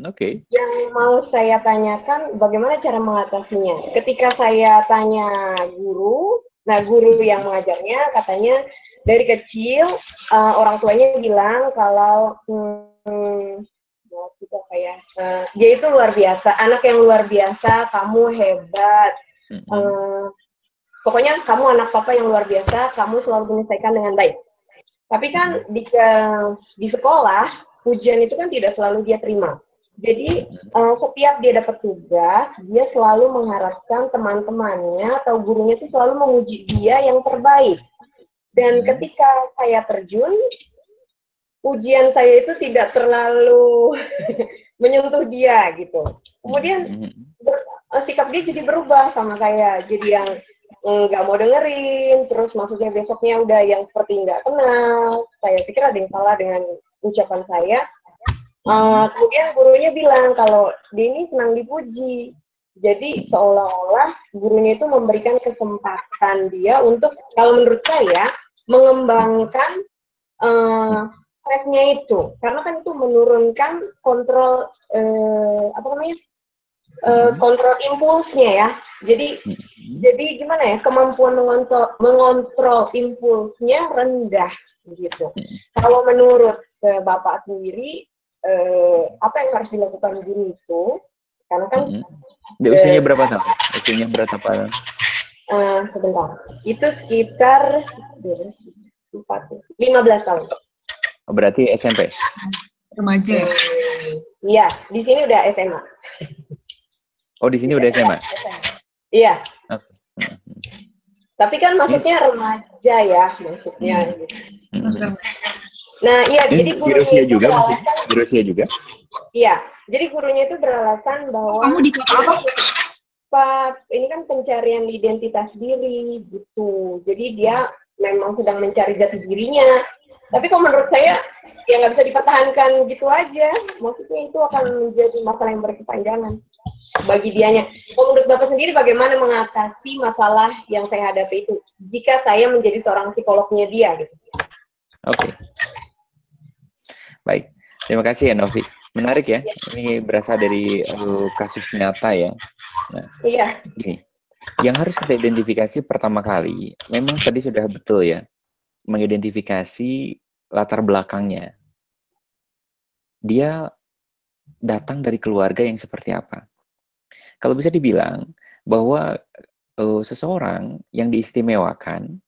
Oke. Yang mau saya tanyakan, bagaimana cara mengatasinya? Ketika saya tanya guru, nah guru yang mengajarnya katanya dari kecil orang tuanya bilang kalau dia itu luar biasa, anak yang luar biasa, kamu hebat. Pokoknya kamu anak papa yang luar biasa, kamu selalu menyelesaikan dengan baik. Tapi kan di sekolah, pujian itu kan tidak selalu dia terima. Jadi setiap dia dapat tugas, dia selalu mengharapkan teman-temannya atau gurunya itu selalu memuji dia yang terbaik. Dan ketika saya terjun, pujian saya itu tidak terlalu menyentuh dia gitu. Kemudian sikap dia jadi berubah sama saya, jadi yang nggak mau dengerin, terus maksudnya besoknya udah yang seperti nggak kenal. Saya pikir ada yang salah dengan ucapan saya. Kemudian gurunya bilang kalau dia ini senang dipuji. Jadi seolah-olah gurunya itu memberikan kesempatan dia untuk, kalau menurut saya, mengembangkan stresnya itu. Karena kan itu menurunkan kontrol, kontrol impulsnya ya. Jadi gimana ya, kemampuan mengontrol impulsnya rendah gitu. Kalau menurut Bapak sendiri, apa yang harus dilakukan guru itu, karena kan usianya berapa tahun? Usianya berapa tahun? Sebentar, itu sekitar 15 tahun. Berarti SMP? Remaja ya? Iya, di sini udah SMA. Oh, di sini udah SMA? Iya. Tapi kan maksudnya remaja ya, maksudnya. Nah, iya, jadi gurunya juga maksudnya? Di Rusia juga? Iya, jadi gurunya itu beralasan bahwa kamu di kota apa? Pak, ini kan pencarian identitas diri gitu. Jadi dia memang sedang mencari jati dirinya. Tapi kalau menurut saya ya nggak bisa dipertahankan gitu aja. Maksudnya itu akan menjadi masalah yang berkepanjangan bagi dianya. Kalau menurut Bapak sendiri bagaimana mengatasi masalah yang saya hadapi itu jika saya menjadi seorang psikolognya dia gitu? Oke. Baik, terima kasih ya Novi. Menarik ya, ini berasal dari kasus nyata ya. Nah, iya. Gini, yang harus kita identifikasi pertama kali, memang tadi sudah betul ya, mengidentifikasi latar belakangnya. Dia datang dari keluarga yang seperti apa. Kalau bisa dibilang bahwa seseorang yang diistimewakan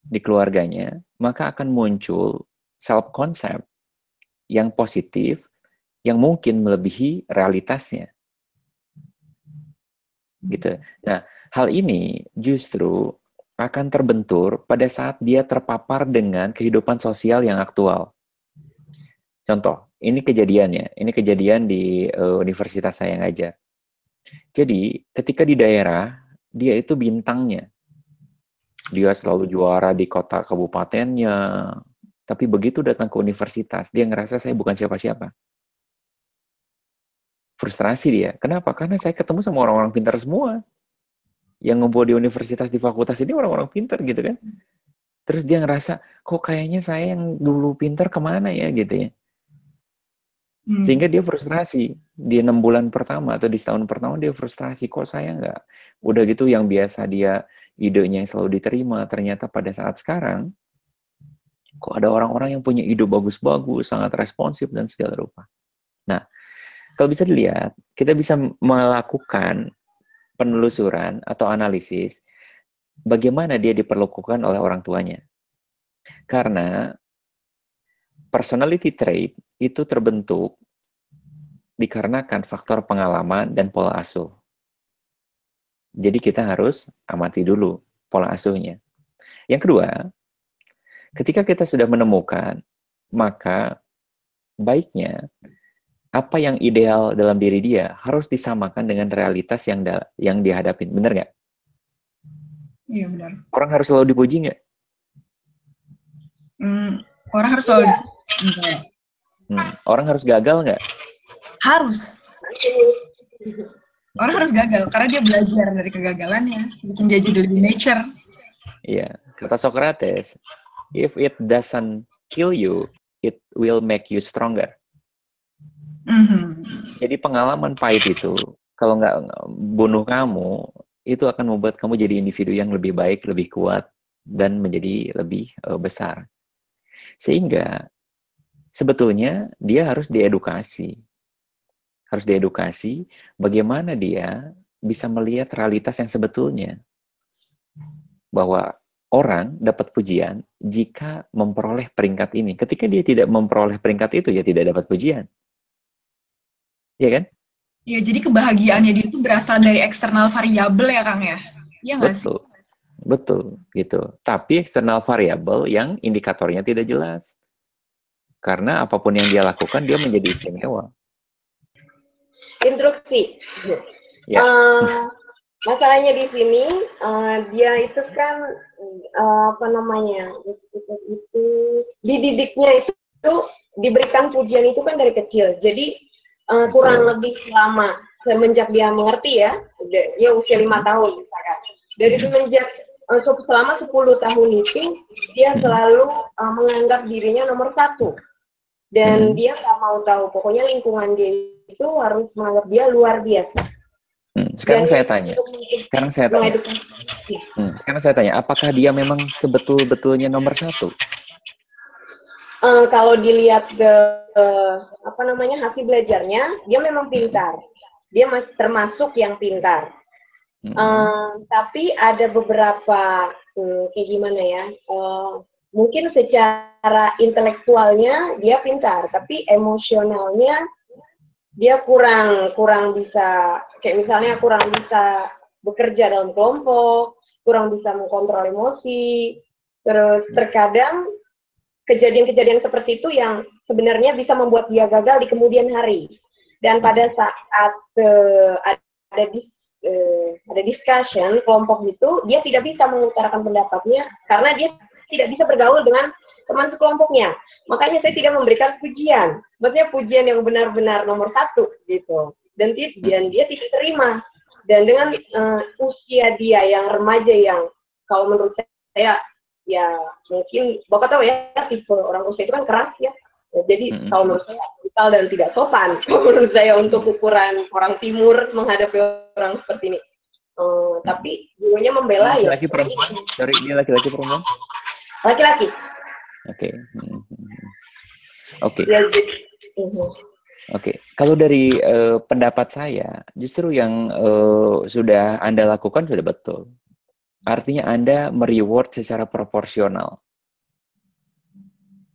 di keluarganya, maka akan muncul self-concept yang positif, yang mungkin melebihi realitasnya. Gitu. Nah, hal ini justru akan terbentur pada saat dia terpapar dengan kehidupan sosial yang aktual. Contoh, ini kejadiannya, ini kejadian di universitas saya ngajar. Jadi, ketika di daerah, dia itu bintangnya. Dia selalu juara di kota kabupatennya, tapi begitu datang ke universitas, dia ngerasa saya bukan siapa-siapa. Frustrasi dia. Kenapa? Karena saya ketemu sama orang-orang pintar semua. Yang ngumpul di universitas, di fakultas ini orang-orang pintar gitu kan. Terus dia ngerasa, kok kayaknya saya yang dulu pintar kemana ya gitu ya. Sehingga dia frustrasi. Di 6 bulan pertama atau di setahun pertama dia frustrasi. Kok saya nggak? Udah gitu yang biasa dia idenya yang selalu diterima, ternyata pada saat sekarang, kok ada orang-orang yang punya ide bagus-bagus, sangat responsif dan segala rupa. Nah, kalau bisa dilihat, kita bisa melakukan penelusuran atau analisis bagaimana dia diperlakukan oleh orang tuanya. Karena personality trait itu terbentuk dikarenakan faktor pengalaman dan pola asuh. Jadi kita harus amati dulu pola asuhnya. Yang kedua, ketika kita sudah menemukan, maka baiknya apa yang ideal dalam diri dia harus disamakan dengan realitas yang dihadapin. Benar nggak? Iya benar. Orang harus selalu dipuji nggak? Orang harus selalu Orang harus gagal nggak? Harus. Orang harus gagal karena dia belajar dari kegagalannya, bikin dia jadi lebih mature. Iya, kata Socrates, if it doesn't kill you, it will make you stronger. Jadi pengalaman pahit itu, kalau nggak bunuh kamu, itu akan membuat kamu jadi individu yang lebih baik, lebih kuat, dan menjadi lebih besar. Sehingga sebetulnya dia harus diedukasi. Harus diedukasi bagaimana dia bisa melihat realitas yang sebetulnya. Bahwa orang dapat pujian jika memperoleh peringkat ini. Ketika dia tidak memperoleh peringkat itu, ya tidak dapat pujian. Iya kan? Ya, jadi kebahagiaannya dia itu berasal dari eksternal variabel ya, Kang ya? Iya nggak sih? Betul. Betul, gitu. Tapi eksternal variabel yang indikatornya tidak jelas. Karena apapun yang dia lakukan, dia menjadi istimewa. Instruksi. Ya. Masalahnya di sini, dia itu kan, itu dididiknya itu diberikan pujian itu kan dari kecil. Jadi kurang lebih lama semenjak dia mengerti ya, dia usia 5 tahun misalkan. Dari semenjak selama 10 tahun itu dia selalu menganggap dirinya nomor 1 dan dia nggak mau tahu, pokoknya lingkungan dia itu harus menganggap dia luar biasa. Sekarang saya tanya, apakah dia memang sebetul-betulnya nomor 1? Kalau dilihat ke hasil belajarnya, dia memang pintar. Dia masih termasuk yang pintar. Tapi ada beberapa kayak gimana ya? Mungkin secara intelektualnya dia pintar, tapi emosionalnya dia kurang bisa, kayak misalnya kurang bisa bekerja dalam kelompok, kurang bisa mengontrol emosi. Terus terkadang kejadian-kejadian seperti itu yang sebenarnya bisa membuat dia gagal di kemudian hari. Dan pada saat ada discussion kelompok itu, dia tidak bisa mengutarakan pendapatnya karena dia tidak bisa bergaul dengan teman sekelompoknya. Makanya saya tidak memberikan pujian. Maksudnya pujian yang benar-benar nomor 1 gitu. Dan dia tidak terima. Dan dengan usia dia yang remaja yang kalau menurut saya ya mungkin Bapak tahu ya, tipe orang usia itu kan keras ya. Jadi kalau menurut saya brutal dan tidak sopan menurut saya untuk ukuran orang timur menghadapi orang seperti ini. Tapi dulunya membela ya. Laki-laki perempuan? Dari dia laki-laki perempuan? Laki-laki. Oke. Oke. Ya, Oke. Kalau dari pendapat saya, justru yang sudah Anda lakukan sudah betul. Artinya Anda mereward secara proporsional.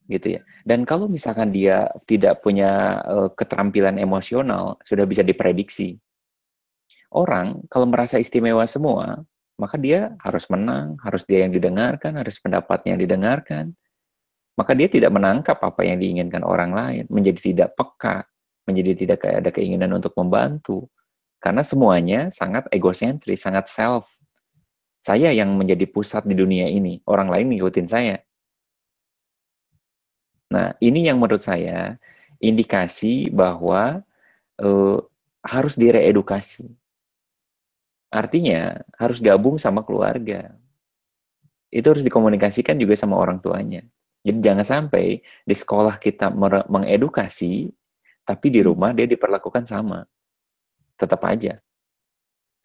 Gitu ya. Dan kalau misalkan dia tidak punya keterampilan emosional, sudah bisa diprediksi. Orang kalau merasa istimewa semua, maka dia harus menang, harus dia yang didengarkan, harus pendapatnya yang didengarkan. Maka dia tidak menangkap apa yang diinginkan orang lain, menjadi tidak peka, menjadi tidak ada keinginan untuk membantu. Karena semuanya sangat egosentris, sangat self. Saya yang menjadi pusat di dunia ini, orang lain ngikutin saya. Nah, ini yang menurut saya indikasi bahwa harus direedukasi. Artinya, harus gabung sama keluarga. Itu harus dikomunikasikan juga sama orang tuanya. Jadi jangan sampai di sekolah kita mengedukasi, tapi di rumah dia diperlakukan sama. Tetap aja.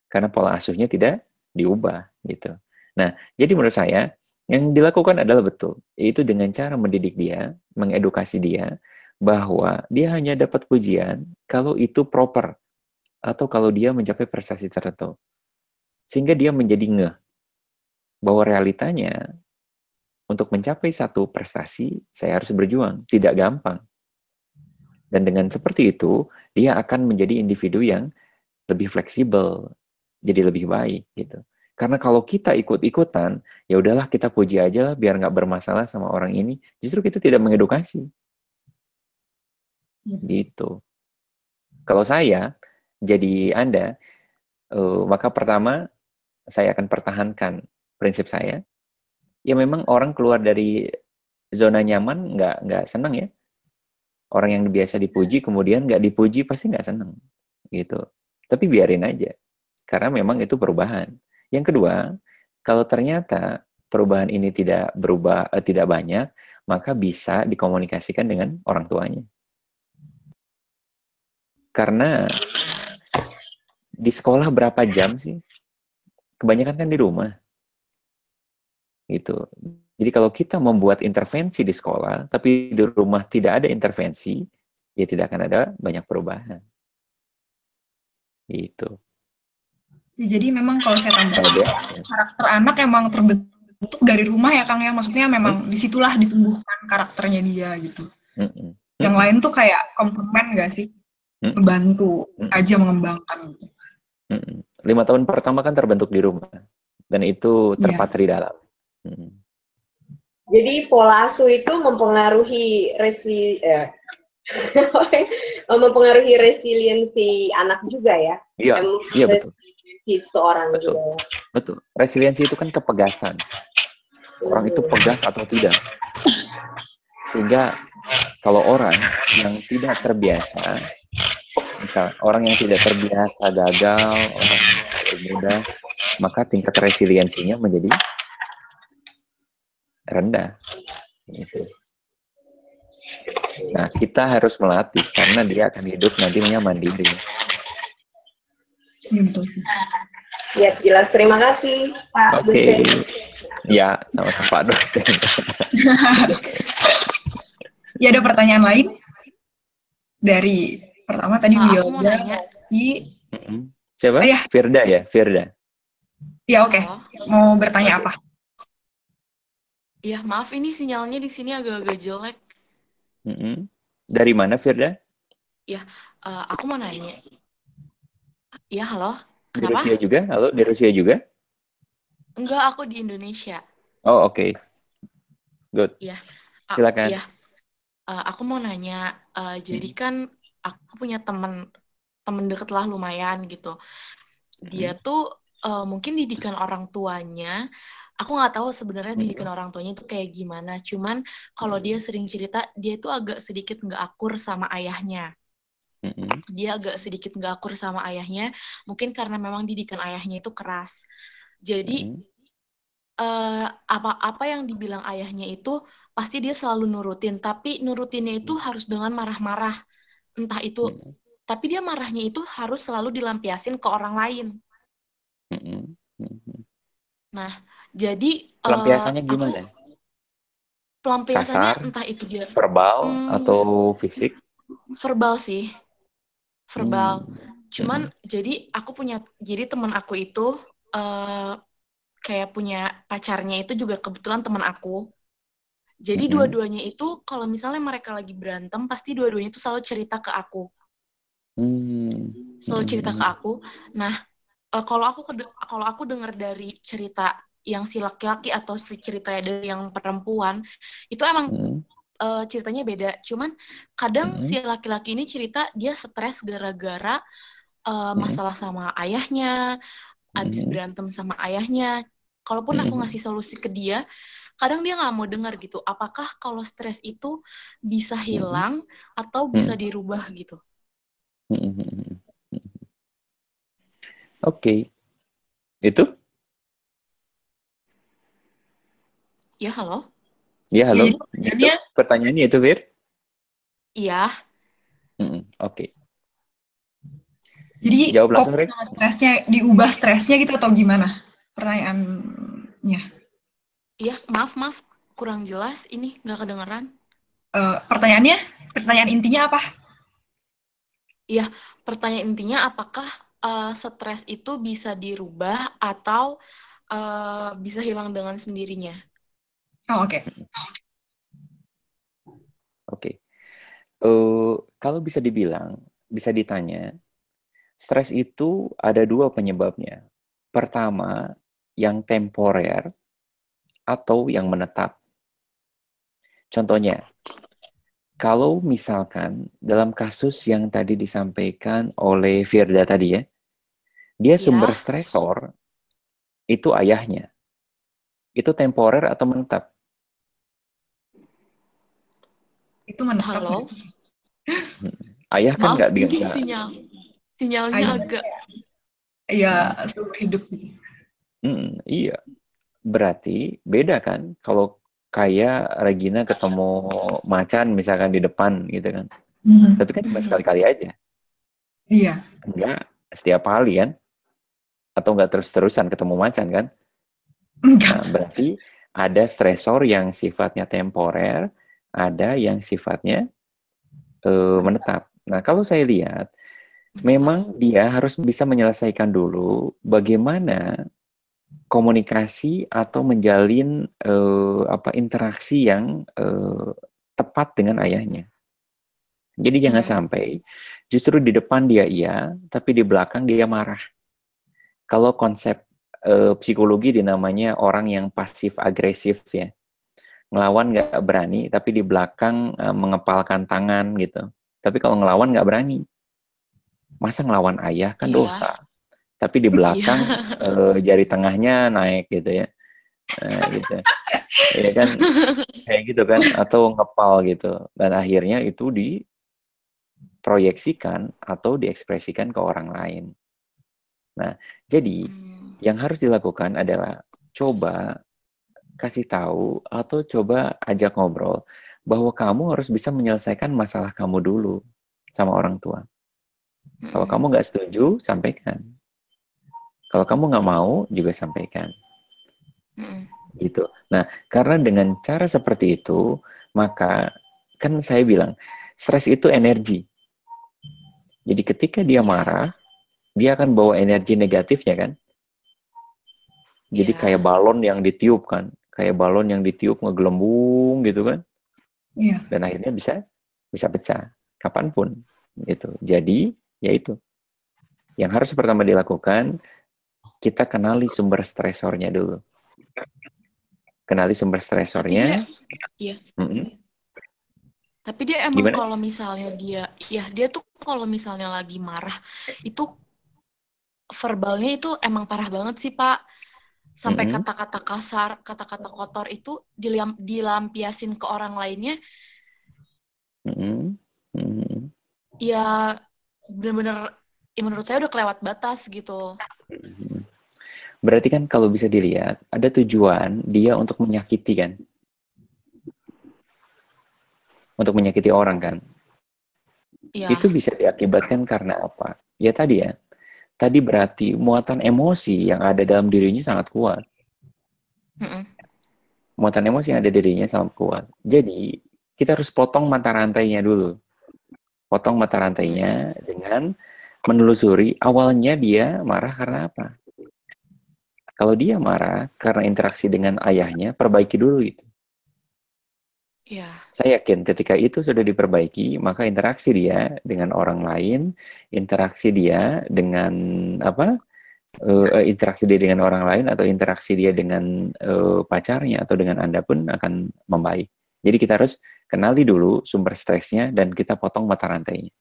Karena pola asuhnya tidak diubah. Gitu. Nah, jadi menurut saya, yang dilakukan adalah betul. Yaitu dengan cara mendidik dia, mengedukasi dia, bahwa dia hanya dapat pujian kalau itu proper. Atau kalau dia mencapai prestasi tertentu. Sehingga dia menjadi ngeh bahwa realitanya untuk mencapai satu prestasi, saya harus berjuang. Tidak gampang. Dan dengan seperti itu, dia akan menjadi individu yang lebih fleksibel, jadi lebih baik gitu. Karena kalau kita ikut-ikutan, ya udahlah kita puji aja lah, biar nggak bermasalah sama orang ini. Justru kita tidak mengedukasi. Gitu. Kalau saya jadi Anda, maka pertama saya akan pertahankan prinsip saya, ya memang orang keluar dari zona nyaman nggak senang ya. Orang yang biasa dipuji kemudian nggak dipuji pasti nggak senang gitu. Tapi biarin aja, karena memang itu perubahan. Yang kedua, kalau ternyata perubahan ini tidak berubah, tidak banyak, maka bisa dikomunikasikan dengan orang tuanya. Karena di sekolah berapa jam sih? Kebanyakan kan di rumah. Gitu. Jadi kalau kita membuat intervensi di sekolah, tapi di rumah tidak ada intervensi, ya tidak akan ada banyak perubahan. Gitu. Ya, jadi memang kalau saya tambahkan, karakter anak emang terbentuk dari rumah ya Kang ya, maksudnya memang disitulah ditumbuhkan karakternya dia gitu. Yang lain tuh kayak komplement nggak sih? Membantu aja mengembangkan gitu. 5 tahun pertama kan terbentuk di rumah, dan itu terpatri dalam. Jadi pola asuh itu mempengaruhi mempengaruhi resiliensi anak juga ya? Iya betul. Seorang betul. juga. Betul. Resiliensi itu kan kepegasan. Orang itu pegas atau tidak. Sehingga kalau orang yang tidak terbiasa, misal orang yang tidak terbiasa gagal, orang yang selalu mudah, maka tingkat resiliensinya menjadi rendah. Gitu. Nah, kita harus melatih karena dia akan hidup nantinya mandiri. Iya betul sih. Ya, jelas. Terima kasih, Pak dosen. Ya, sama-sama Pak dosen. Ya, ada pertanyaan lain? Dari pertama tadi Wilda. Siapa? Firda ya? Firda. Ya, oke. Mau bertanya apa? Ya, maaf ini sinyalnya di sini agak-agak jelek. Dari mana, Firda? Ya, aku mau nanya. Ya, halo. Di Rusia juga? Halo, di Rusia juga? Enggak, aku di Indonesia. Oh, oke. Good. Ya. Silakan. Ya. Aku mau nanya, jadi kan aku punya teman deket lah lumayan gitu. Dia tuh mungkin didikan orang tuanya, aku nggak tahu sebenarnya didikan orang tuanya itu kayak gimana. Cuman kalau dia sering cerita, dia tuh agak sedikit nggak akur sama ayahnya. Dia agak sedikit nggak akur sama ayahnya, mungkin karena memang didikan ayahnya itu keras. Jadi apa yang dibilang ayahnya itu pasti dia selalu nurutin, tapi nurutinnya itu harus dengan marah-marah, entah itu, tapi dia marahnya itu harus selalu dilampiasin ke orang lain. Nah, jadi pelampiasannya gimana? Pelampiasannya kasar, entah itu dia verbal atau fisik? Verbal sih. Verbal. Cuman jadi teman aku itu kayak punya pacarnya itu juga kebetulan teman aku. Jadi dua-duanya itu kalau misalnya mereka lagi berantem pasti dua-duanya itu selalu cerita ke aku. Selalu cerita ke aku. Nah, kalau aku dengar dari cerita yang si laki-laki atau si ceritanya dari yang perempuan itu emang ceritanya beda. Cuman kadang si laki-laki ini cerita dia stres gara-gara masalah sama ayahnya, abis berantem sama ayahnya. Kalaupun aku ngasih solusi ke dia, kadang dia nggak mau dengar gitu. Apakah kalau stres itu bisa hilang atau bisa dirubah gitu? Oke. Itu? Ya, halo? Ya, halo. Itu pertanyaannya itu, Fir? Iya. Oke. Jadi jawab langsung, Rick. Stresnya diubah stresnya gitu atau gimana? Pertanyaannya. Iya, maaf, kurang jelas. Ini nggak kedengeran. Pertanyaan intinya apa? Iya, pertanyaan intinya apakah stres itu bisa dirubah atau bisa hilang dengan sendirinya? Oh, oke. Oke. Kalau bisa dibilang, bisa ditanya, stres itu ada dua penyebabnya. Pertama, yang temporer atau yang menetap. Contohnya, kalau misalkan dalam kasus yang tadi disampaikan oleh Firda tadi ya, dia sumber stresor itu ayahnya. itu temporer atau menetap? Itu menetap. Halo? Ayah kan Maaf, nggak ini sinyalnya Ayah. agak... Ya, seumur hidup. Iya. Berarti beda kan kalau kayak Regina ketemu macan misalkan di depan gitu kan. Tapi kan cuma sekali-kali aja. Iya. Enggak setiap kali kan. Atau enggak terus-terusan ketemu macan kan. Enggak. Nah, berarti ada stresor yang sifatnya temporer, ada yang sifatnya menetap. Nah, kalau saya lihat, memang dia harus bisa menyelesaikan dulu bagaimana komunikasi atau menjalin interaksi yang tepat dengan ayahnya. Jadi jangan sampai justru di depan dia iya, tapi di belakang dia marah. Kalau konsep psikologi dinamanya orang yang pasif agresif ya, ngelawan nggak berani, tapi di belakang mengepalkan tangan gitu. Tapi kalau ngelawan nggak berani, masa ngelawan ayah kan dosa. Tapi di belakang jari tengahnya naik gitu ya. Gitu. Ya kan kayak gitu kan atau ngepal gitu dan akhirnya itu diproyeksikan atau diekspresikan ke orang lain. Nah, jadi yang harus dilakukan adalah coba kasih tahu atau coba ajak ngobrol bahwa kamu harus bisa menyelesaikan masalah kamu dulu sama orang tua. Kalau kamu nggak setuju, sampaikan. Kalau kamu nggak mau, juga sampaikan. Gitu. Nah, karena dengan cara seperti itu, maka kan saya bilang, stres itu energi. Jadi ketika dia marah, dia akan bawa energi negatifnya kan. Jadi kayak balon yang ditiup kan, kayak balon yang ditiup ngegelembung gitu kan. Iya. Dan akhirnya bisa pecah kapanpun gitu. Jadi ya itu. Yang harus pertama dilakukan, kita kenali sumber stresornya dulu. Kenali sumber stresornya. Tapi dia emang kalau misalnya dia tuh kalau misalnya lagi marah itu verbalnya itu emang parah banget sih Pak. Sampai kata-kata kasar, kata-kata kotor itu dilampiasin ke orang lainnya. Ya benar-benar ya menurut saya udah kelewat batas gitu. Berarti kan kalau bisa dilihat ada tujuan dia untuk menyakiti kan. Untuk menyakiti orang kan. Ya. Itu bisa diakibatkan karena apa? Ya tadi ya. Tadi berarti muatan emosi yang ada dalam dirinya sangat kuat. Muatan emosi yang ada di dirinya sangat kuat. Jadi, kita harus potong mata rantainya dulu. Potong mata rantainya dengan menelusuri awalnya dia marah karena apa. Kalau dia marah karena interaksi dengan ayahnya, perbaiki dulu itu. Yeah. Saya yakin ketika itu sudah diperbaiki, maka interaksi dia dengan orang lain, interaksi dia dengan interaksi dia dengan orang lain atau interaksi dia dengan pacarnya atau dengan Anda pun akan membaik. Jadi kita harus kenali dulu sumber stresnya dan kita potong mata rantainya.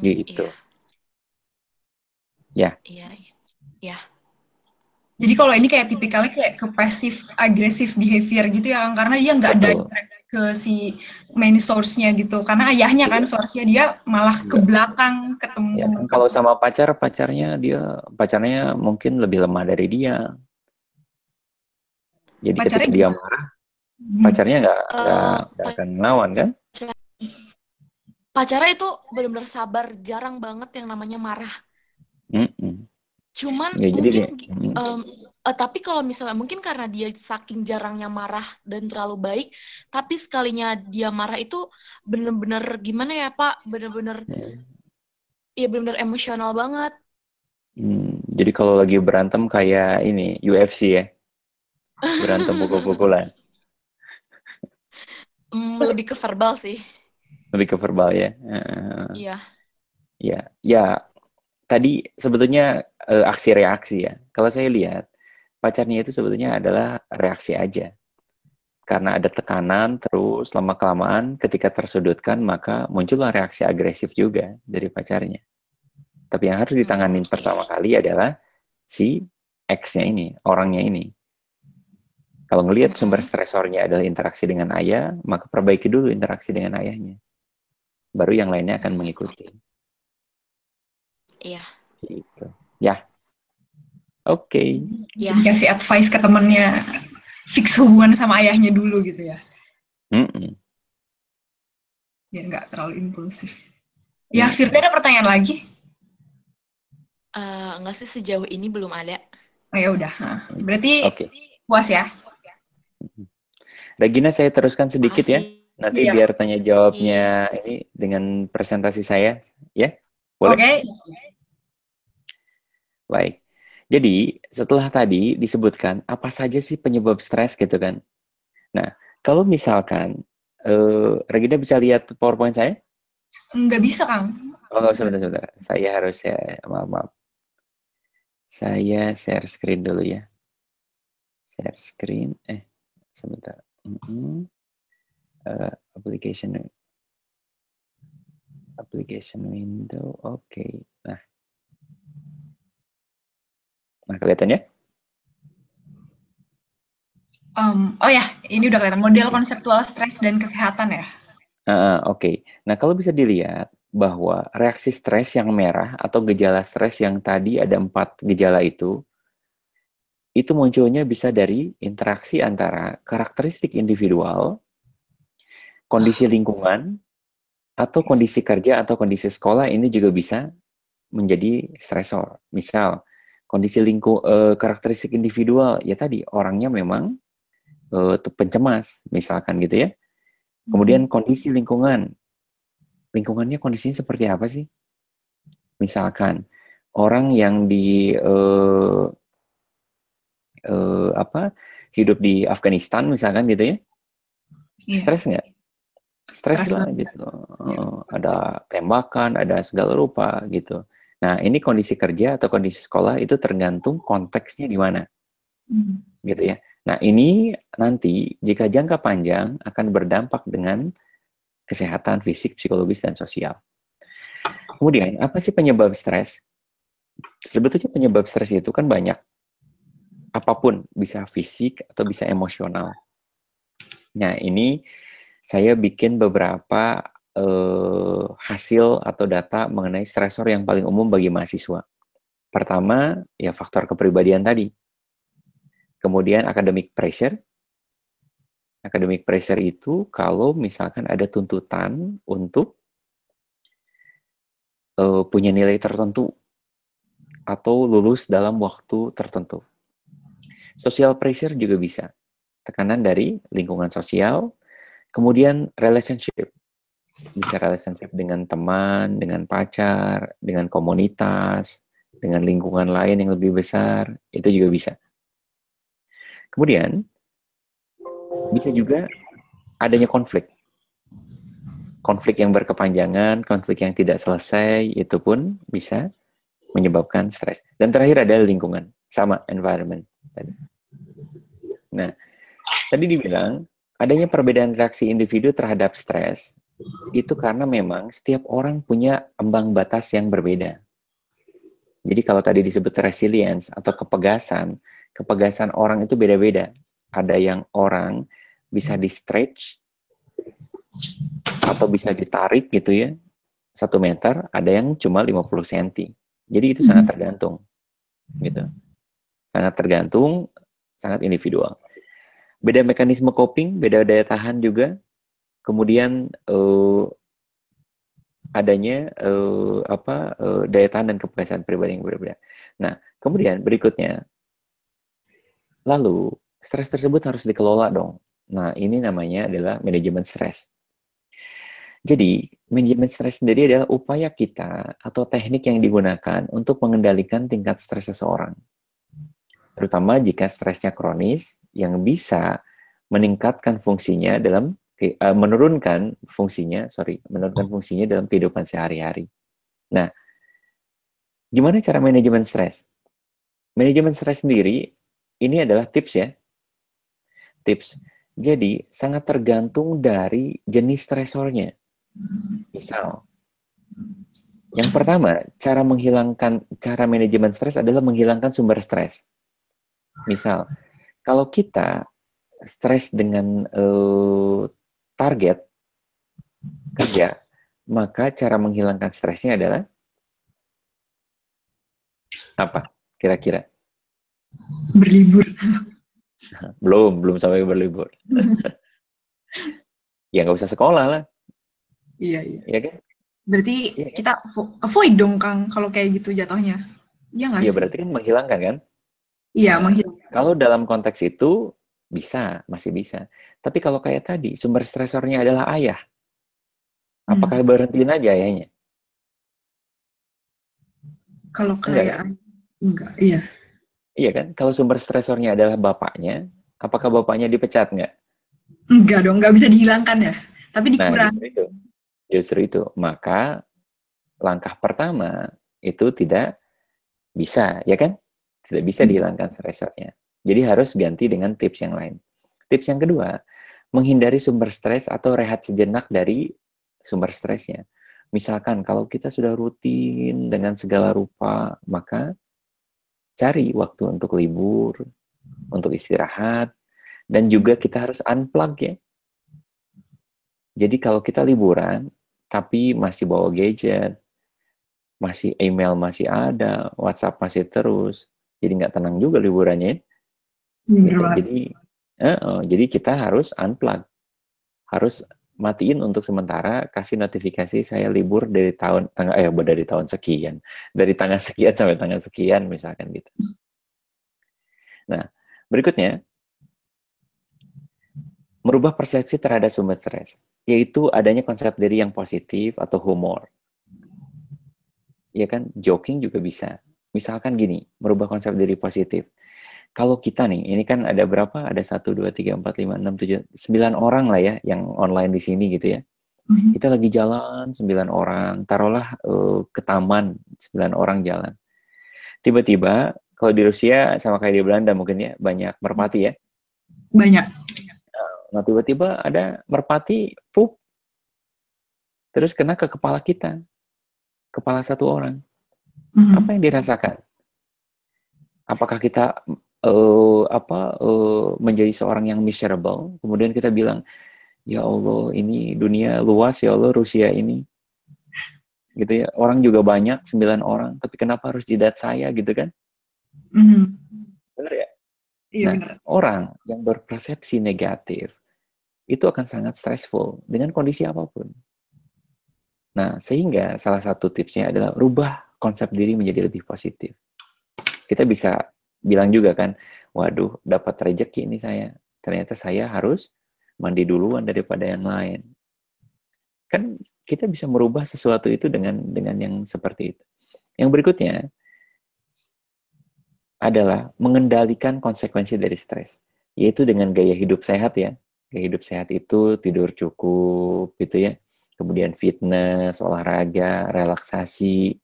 Gitu. Iya. Jadi kalau ini kayak tipikalnya kayak ke passive aggressive behavior gitu ya, karena dia nggak direct ke si main source-nya gitu. Karena ayahnya kan source-nya, dia malah ke belakang ketemu. Ya, kan kalau sama pacarnya mungkin lebih lemah dari dia. Jadi ketika dia marah, pacarnya nggak akan ngelawan kan? Pacarnya itu benar-benar sabar, jarang banget yang namanya marah. Cuman ya, mungkin tapi kalau misalnya mungkin karena dia saking jarangnya marah dan terlalu baik, tapi sekalinya dia marah itu benar-benar gimana ya Pak, benar-benar ya benar-benar emosional banget. Jadi kalau lagi berantem kayak ini UFC ya, berantem pukul-pukulan. Lebih ke verbal sih. Lebih ke verbal ya. Iya. Ya. Tadi sebetulnya aksi reaksi ya. Kalau saya lihat pacarnya itu sebetulnya adalah reaksi aja. Karena ada tekanan terus lama-kelamaan ketika tersudutkan maka muncullah reaksi agresif juga dari pacarnya. Tapi yang harus ditangani pertama kali adalah si X-nya ini, orangnya ini. Kalau ngelihat sumber stresornya adalah interaksi dengan ayah, maka perbaiki dulu interaksi dengan ayahnya. Baru yang lainnya akan mengikuti. Iya. Gitu. Ya. Oke. Ya. Dikasih advice ke temennya, fix hubungan sama ayahnya dulu gitu ya. Biar nggak terlalu impulsif. Ya, Firda ada pertanyaan lagi? Enggak sih, sejauh ini belum ada. Oh ya udah. Berarti puas ya? Regina, saya teruskan sedikit ya. Nanti Iya. biar tanya jawabnya ini dengan presentasi saya, ya? Boleh? Oke. Baik. Jadi, setelah tadi disebutkan apa saja sih penyebab stres gitu kan. Nah, kalau misalkan Regina bisa lihat PowerPoint saya? Nggak bisa, Kang. Oh, nggak, sebentar. Saya harus maaf. Saya share screen dulu ya. Share screen. Sebentar. Application window. Oke. Nah, kelihatan ya? Oh ya, ini udah kelihatan model konseptual stres dan kesehatan ya. Oke. Nah, kalau bisa dilihat bahwa reaksi stres yang merah atau gejala stres yang tadi ada 4 gejala itu munculnya bisa dari interaksi antara karakteristik individual, kondisi lingkungan, atau kondisi kerja atau kondisi sekolah. Ini juga bisa menjadi stresor. Misal, kondisi karakteristik individual, ya tadi orangnya memang pencemas, misalkan gitu ya. Kemudian kondisi lingkungannya kondisinya seperti apa sih? Misalkan orang yang hidup di Afghanistan misalkan gitu ya, stres nggak? Stres lah gitu. Ada tembakan, ada segala rupa gitu. Nah, ini kondisi kerja atau kondisi sekolah itu tergantung konteksnya di mana, gitu ya. Nah, ini nanti jika jangka panjang akan berdampak dengan kesehatan fisik, psikologis, dan sosial. Kemudian, apa sih penyebab stres? Sebetulnya penyebab stres itu kan banyak. Apapun, bisa fisik atau bisa emosional. Nah, ini saya bikin beberapa hasil atau data mengenai stresor yang paling umum bagi mahasiswa. Pertama, ya faktor kepribadian tadi. Kemudian academic pressure. Academic pressure itu kalau misalkan ada tuntutan untuk punya nilai tertentu atau lulus dalam waktu tertentu. Social pressure juga bisa. Tekanan dari lingkungan sosial. Kemudian relationship. Bisa relationship dengan teman, dengan pacar, dengan komunitas, dengan lingkungan lain yang lebih besar. Itu juga bisa. Kemudian, bisa juga adanya konflik. Konflik yang berkepanjangan, konflik yang tidak selesai, itu pun bisa menyebabkan stres. Dan terakhir ada lingkungan, sama environment. Nah, tadi dibilang, adanya perbedaan reaksi individu terhadap stres, itu karena memang setiap orang punya ambang batas yang berbeda. Jadi kalau tadi disebut resilience atau kepegasan orang itu beda-beda. Ada yang orang bisa di-stretch atau bisa ditarik gitu ya, 1 meter, ada yang cuma 50 cm. Jadi itu sangat tergantung. Gitu. Sangat tergantung, sangat individual. Beda mekanisme coping, beda daya tahan juga. Kemudian adanya daya tahan dan kepegasan pribadi yang berbeda. Nah, kemudian berikutnya, lalu stres tersebut harus dikelola dong. Nah, ini namanya adalah manajemen stres. Jadi, manajemen stres sendiri adalah upaya kita atau teknik yang digunakan untuk mengendalikan tingkat stres seseorang. Terutama jika stresnya kronis, yang bisa meningkatkan fungsinya dalam menurunkan fungsinya dalam kehidupan sehari-hari. Nah, gimana cara manajemen stres? Manajemen stres sendiri, ini adalah tips ya. Tips. Jadi, sangat tergantung dari jenis stresornya. Misal, yang pertama, cara manajemen stres adalah menghilangkan sumber stres. Misal, kalau kita stres dengan target kerja, maka cara menghilangkan stresnya adalah apa? Kira-kira? Berlibur. Belum sampai berlibur. Ya nggak usah sekolah lah, Iya. ya kan? Berarti Iya, kan? kita avoid dong, Kang, kalau kayak gitu jatuhnya. Iya nggak Iya sih? berarti kan menghilangkan kan? Iya, Nah, menghilangkan. kalau dalam konteks itu masih bisa. Tapi kalau kayak tadi, sumber stresornya adalah ayah, apakah berhentiin aja ayahnya? Kalau Enggak kan? kayak enggak, iya. Iya kan? Kalau sumber stresornya adalah bapaknya, apakah bapaknya dipecat nggak? Enggak dong, nggak bisa dihilangkan ya. Tapi Nah, dikurangi. justru itu. Maka langkah pertama itu tidak bisa, ya kan? Tidak bisa dihilangkan stresornya. Jadi harus ganti dengan tips yang lain. Tips yang kedua, menghindari sumber stres atau rehat sejenak dari sumber stresnya. Misalkan kalau kita sudah rutin dengan segala rupa, maka cari waktu untuk libur, untuk istirahat, dan juga kita harus unplug ya. Jadi kalau kita liburan, tapi masih bawa gadget, masih email masih ada, WhatsApp masih terus, jadi nggak tenang juga liburannya. Gitu. Jadi kita harus unplug, harus matiin untuk sementara, kasih notifikasi saya libur dari tahun sekian, dari tanggal sekian sampai tanggal sekian misalkan gitu. Nah, berikutnya merubah persepsi terhadap sumber stres, yaitu adanya konsep diri yang positif atau humor. Ya kan, joking juga bisa. Misalkan gini, merubah konsep diri positif. Kalau kita nih, ini kan ada berapa? Ada 1, 2, 3, 4, 5, 6, 7, 9 orang lah ya yang online di sini gitu ya. Kita lagi jalan 9 orang, taruhlah ke taman 9 orang jalan. Tiba-tiba, kalau di Rusia sama kayak di Belanda mungkin ya, banyak merpati ya. Banyak. Nah, tiba-tiba ada merpati pup, terus kena ke kepala kita, kepala satu orang. Apa yang dirasakan? Apakah kita menjadi seorang yang miserable, kemudian kita bilang, ya Allah, ini dunia luas ya Allah, Rusia ini. Gitu ya. Orang juga banyak, 9 orang, tapi kenapa harus jidat saya gitu kan? Benar ya? Iya, Nah, benar. orang yang berpersepsi negatif itu akan sangat stressful dengan kondisi apapun. Nah, sehingga salah satu tipsnya adalah rubah konsep diri menjadi lebih positif. Kita bisa bilang juga kan, waduh, dapat rezeki ini saya. Ternyata saya harus mandi duluan daripada yang lain. Kan kita bisa merubah sesuatu itu dengan yang seperti itu. Yang berikutnya adalah mengendalikan konsekuensi dari stres, yaitu dengan gaya hidup sehat ya. Gaya hidup sehat itu tidur cukup gitu ya. Kemudian fitness, olahraga, relaksasi,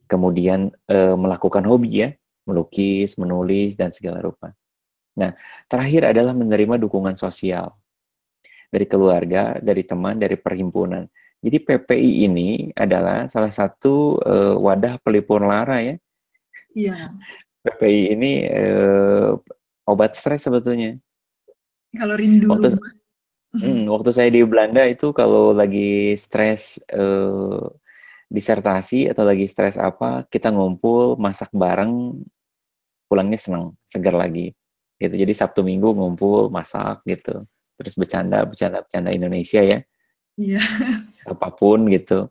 kemudian melakukan hobi ya, melukis, menulis, dan segala rupa. Nah, terakhir adalah menerima dukungan sosial dari keluarga, dari teman, dari perhimpunan. Jadi PPI ini adalah salah satu wadah pelipur lara ya. Iya. PPI ini obat stres sebetulnya. Kalau rindu rumah. Waktu saya di Belanda itu kalau lagi stres disertasi atau lagi stres apa, kita ngumpul, masak bareng, pulangnya senang, segar lagi. Gitu. Jadi Sabtu Minggu ngumpul, masak gitu. Terus bercanda Indonesia ya. Iya. Apapun gitu.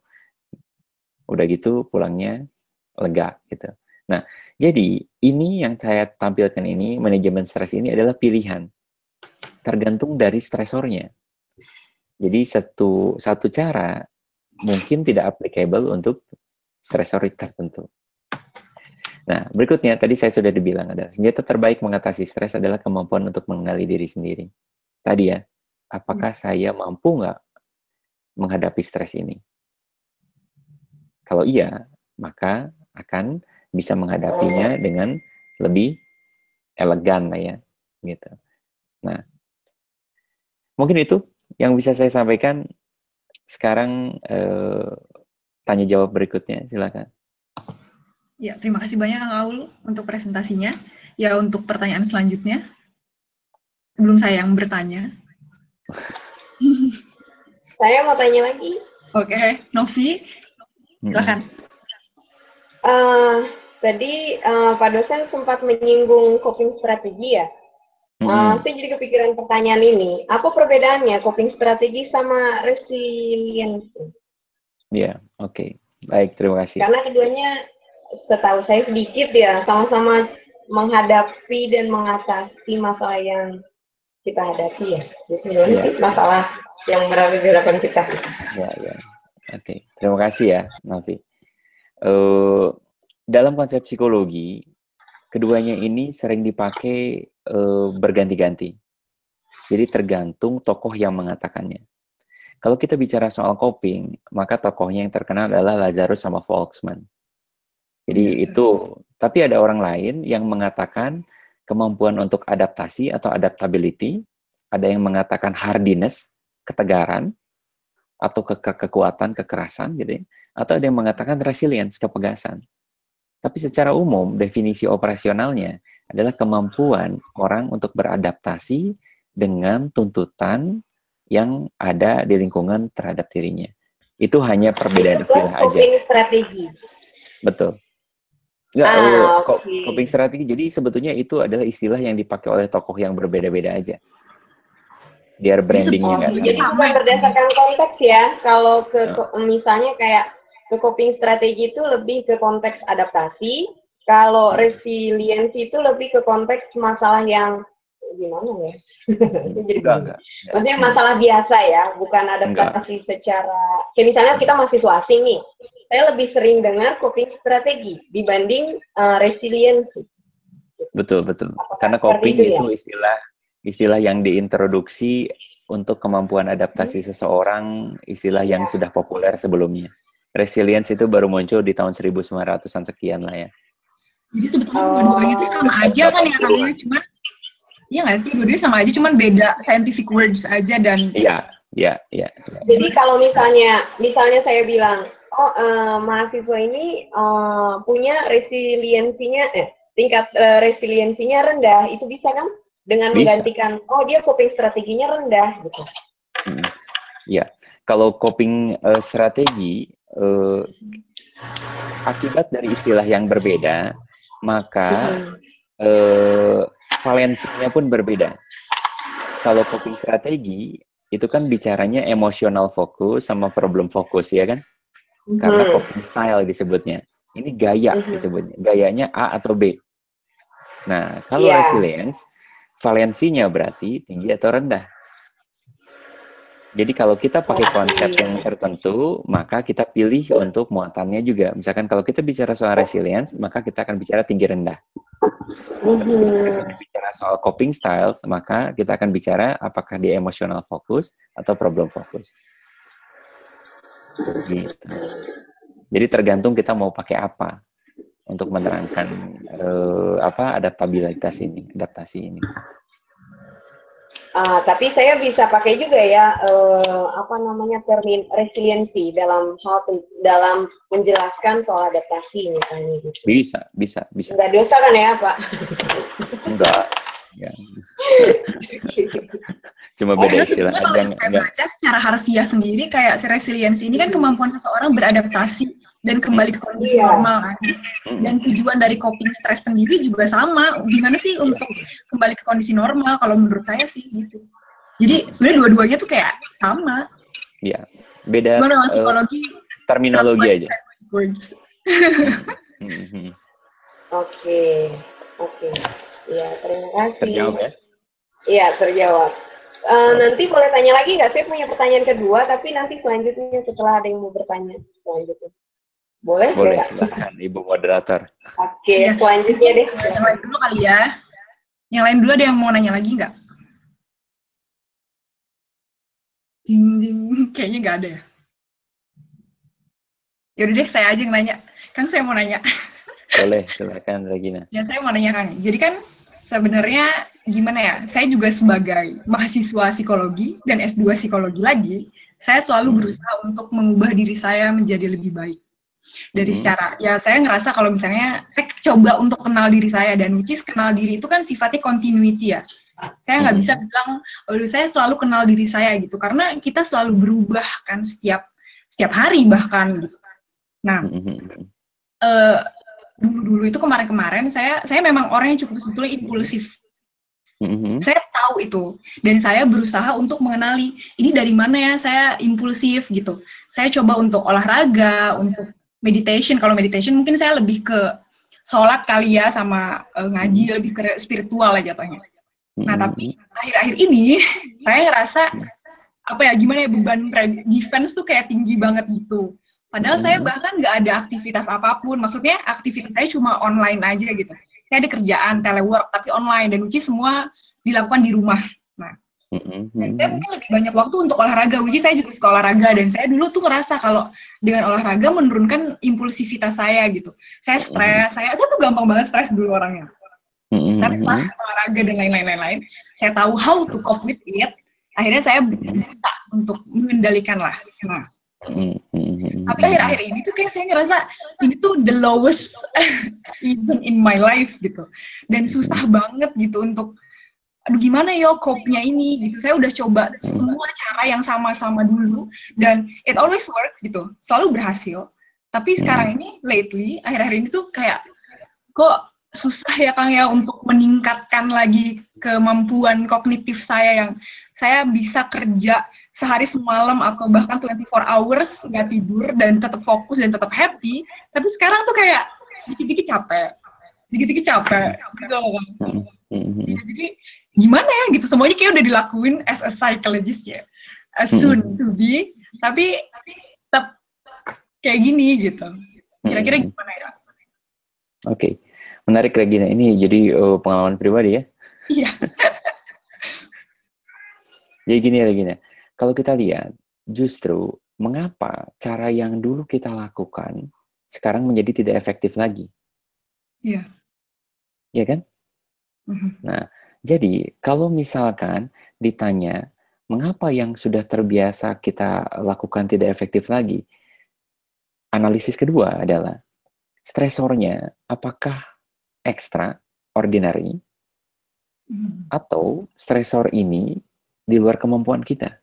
Udah gitu pulangnya lega gitu. Nah, jadi ini yang saya tampilkan ini, manajemen stres ini adalah pilihan. Tergantung dari stresornya. Jadi satu cara mungkin tidak applicable untuk stresor tertentu. Nah, berikutnya tadi saya sudah dibilang adalah senjata terbaik mengatasi stres adalah kemampuan untuk mengenali diri sendiri. Tadi ya, apakah saya mampu nggak menghadapi stres ini? Kalau iya, maka akan bisa menghadapinya dengan lebih elegan lah ya, gitu. Nah, mungkin itu yang bisa saya sampaikan. Sekarang tanya jawab berikutnya, silakan. Ya, terima kasih banyak Kang Aul untuk presentasinya. Ya, untuk pertanyaan selanjutnya. sebelum saya yang bertanya. Saya mau tanya lagi. Oke, Novi, silakan. Tadi Pak dosen sempat menyinggung coping strategi ya. Saya jadi kepikiran pertanyaan ini. Apa perbedaannya coping strategi sama resilience? Ya, oke. Baik, terima kasih. Karena keduanya setahu saya sedikit ya, sama-sama menghadapi dan mengatasi masalah yang kita hadapi ya. Jadi masalah yang berada di hadapan kita. Ya. Oke. Terima kasih ya, Novi. Dalam konsep psikologi, keduanya ini sering dipakai berganti-ganti. Jadi tergantung tokoh yang mengatakannya. Kalau kita bicara soal coping, maka tokohnya yang terkenal adalah Lazarus sama Volksman. Jadi tapi ada orang lain yang mengatakan kemampuan untuk adaptasi atau adaptability, ada yang mengatakan hardiness, ketegaran, atau kekuatan, kekerasan, gitu ya. Atau ada yang mengatakan resilience, kepegasan. Tapi secara umum, definisi operasionalnya adalah kemampuan orang untuk beradaptasi dengan tuntutan yang ada di lingkungan terhadap dirinya. Itu hanya perbedaan istilah aja. Coping strategi. Betul. Coping strategi. Jadi sebetulnya itu adalah istilah yang dipakai oleh tokoh yang berbeda-beda aja. Biar brandingnya nggak sama. Jadi bukan berdasarkan konteks ya. Kalau misalnya kayak ke coping strategi itu lebih ke konteks adaptasi. Kalau resiliensi itu lebih ke konteks masalah yang gimana ya? Jadi enggak. Maksudnya masalah biasa ya, bukan adaptasi secara. Kayak misalnya kita mahasiswa asing nih, saya lebih sering dengar coping strategi dibanding resiliensi. Betul. Karena coping itu istilah yang diintroduksi untuk kemampuan adaptasi seseorang, istilah yang sudah populer sebelumnya. Resilience itu baru muncul di tahun 1900-an sekian lah ya. Jadi sebetulnya dua-duanya itu sama aja kan ya, namanya cuma iya nggak sih, dua-duanya sama aja, cuman beda scientific words aja dan. Iya. Jadi kalau misalnya saya bilang, mahasiswa ini punya resiliensinya, tingkat resiliensinya rendah, itu bisa kan? Dengan menggantikan, dia coping strateginya rendah, gitu. Ya, kalau coping strategi, akibat dari istilah yang berbeda, maka valensinya pun berbeda. Kalau coping strategi itu kan bicaranya emosional fokus sama problem fokus ya kan? Karena coping style disebutnya. Ini gaya disebutnya. Gayanya A atau B. Nah, kalau resilience, valensinya berarti tinggi atau rendah. Jadi kalau kita pakai konsep yang tertentu, maka kita pilih untuk muatannya juga. Misalkan kalau kita bicara soal resilience, maka kita akan bicara tinggi rendah. Kita bicara soal coping styles, maka kita akan bicara apakah dia emotional fokus atau problem fokus. Gitu. Jadi tergantung kita mau pakai apa untuk menerangkan adaptasi ini. Tapi saya bisa pakai juga ya termin resiliensi dalam menjelaskan soal adaptasi misalnya gitu. Bisa. Enggak dosa kan ya, Pak? Enggak. Ya. Cuma beda istilah aja. Kalau saya baca secara harfiah sendiri kayak resiliensi ini kan kemampuan seseorang beradaptasi dan kembali ke kondisi normal kan. Dan tujuan dari coping stress sendiri juga sama. Gimana sih untuk kembali ke kondisi normal? Kalau menurut saya sih gitu. Jadi sebenarnya dua-duanya tuh kayak sama. Iya. Beda psikologi terminologi aja. Words. Oke. Iya, terima kasih. Terjawab ya? Iya, terjawab. Nanti boleh tanya lagi nggak? Saya punya pertanyaan kedua, tapi nanti selanjutnya setelah ada yang mau bertanya selanjutnya. Boleh silakan Ibu Moderator. Oke, selanjutnya deh. Yang lain dulu kali ya. Yang lain dulu ada yang mau nanya lagi nggak? Ding. Kayaknya nggak ada ya. Yaudah deh, saya aja yang nanya. Kang, saya mau nanya. Boleh, silakan Regina. Ya, saya mau nanya Kang. Jadi kan sebenarnya gimana ya, saya juga sebagai mahasiswa psikologi dan S2 psikologi lagi, saya selalu berusaha untuk mengubah diri saya menjadi lebih baik. Dari secara, ya saya ngerasa kalau misalnya, saya coba untuk kenal diri saya, dan which is kenal diri itu kan sifatnya continuity ya. Saya nggak bisa bilang, saya selalu kenal diri saya gitu, karena kita selalu berubah kan setiap hari bahkan gitu. Nah, dulu itu kemarin saya memang orang yang cukup sebetulnya impulsif. Saya tahu itu, dan saya berusaha untuk mengenali ini dari mana ya saya impulsif gitu. Saya coba untuk olahraga, untuk meditation. Kalau meditation mungkin saya lebih ke sholat kali ya, sama ngaji, lebih ke spiritual aja jatuhnya. Nah, tapi akhir-akhir ini saya ngerasa apa ya, gimana ya, beban defense tuh kayak tinggi banget gitu. Padahal saya bahkan nggak ada aktivitas apapun. Maksudnya aktivitas saya cuma online aja gitu. Saya ada kerjaan telework tapi online, dan which is semua dilakukan di rumah. Nah, dan saya mungkin lebih banyak waktu untuk olahraga, which is saya juga suka olahraga, dan saya dulu tuh ngerasa kalau dengan olahraga menurunkan impulsivitas saya gitu. Saya stres, saya tuh gampang banget stres dulu orangnya. Tapi setelah olahraga dan lain-lain, saya tahu how to cope with it. Akhirnya saya bisa untuk mengendalikan lah. Nah, tapi akhir-akhir ini tuh kayak saya ngerasa ini tuh the lowest even in my life gitu, dan susah banget gitu untuk aduh gimana ya cope-nya ini gitu. Saya udah coba semua cara yang sama-sama dulu, dan it always works gitu, selalu berhasil. Tapi sekarang ini lately akhir-akhir ini tuh kayak kok susah ya Kang ya untuk meningkatkan lagi kemampuan kognitif saya, yang saya bisa kerja sehari semalam atau bahkan 24 hours nggak tidur dan tetap fokus dan tetap happy. Tapi sekarang tuh kayak dikit-dikit capek gitu kan. Jadi gimana ya gitu, semuanya kayak udah dilakuin as a psychologist ya, as soon to be, tapi tetap kayak gini gitu. Kira-kira gimana ya? Oke. Menarik Regina, ini jadi pengalaman pribadi ya? Iya. Jadi gini Regina, kalau kita lihat justru mengapa cara yang dulu kita lakukan sekarang menjadi tidak efektif lagi. Iya. Iya kan? Nah, jadi kalau misalkan ditanya mengapa yang sudah terbiasa kita lakukan tidak efektif lagi, analisis kedua adalah stresornya apakah extraordinary atau stresor ini di luar kemampuan kita.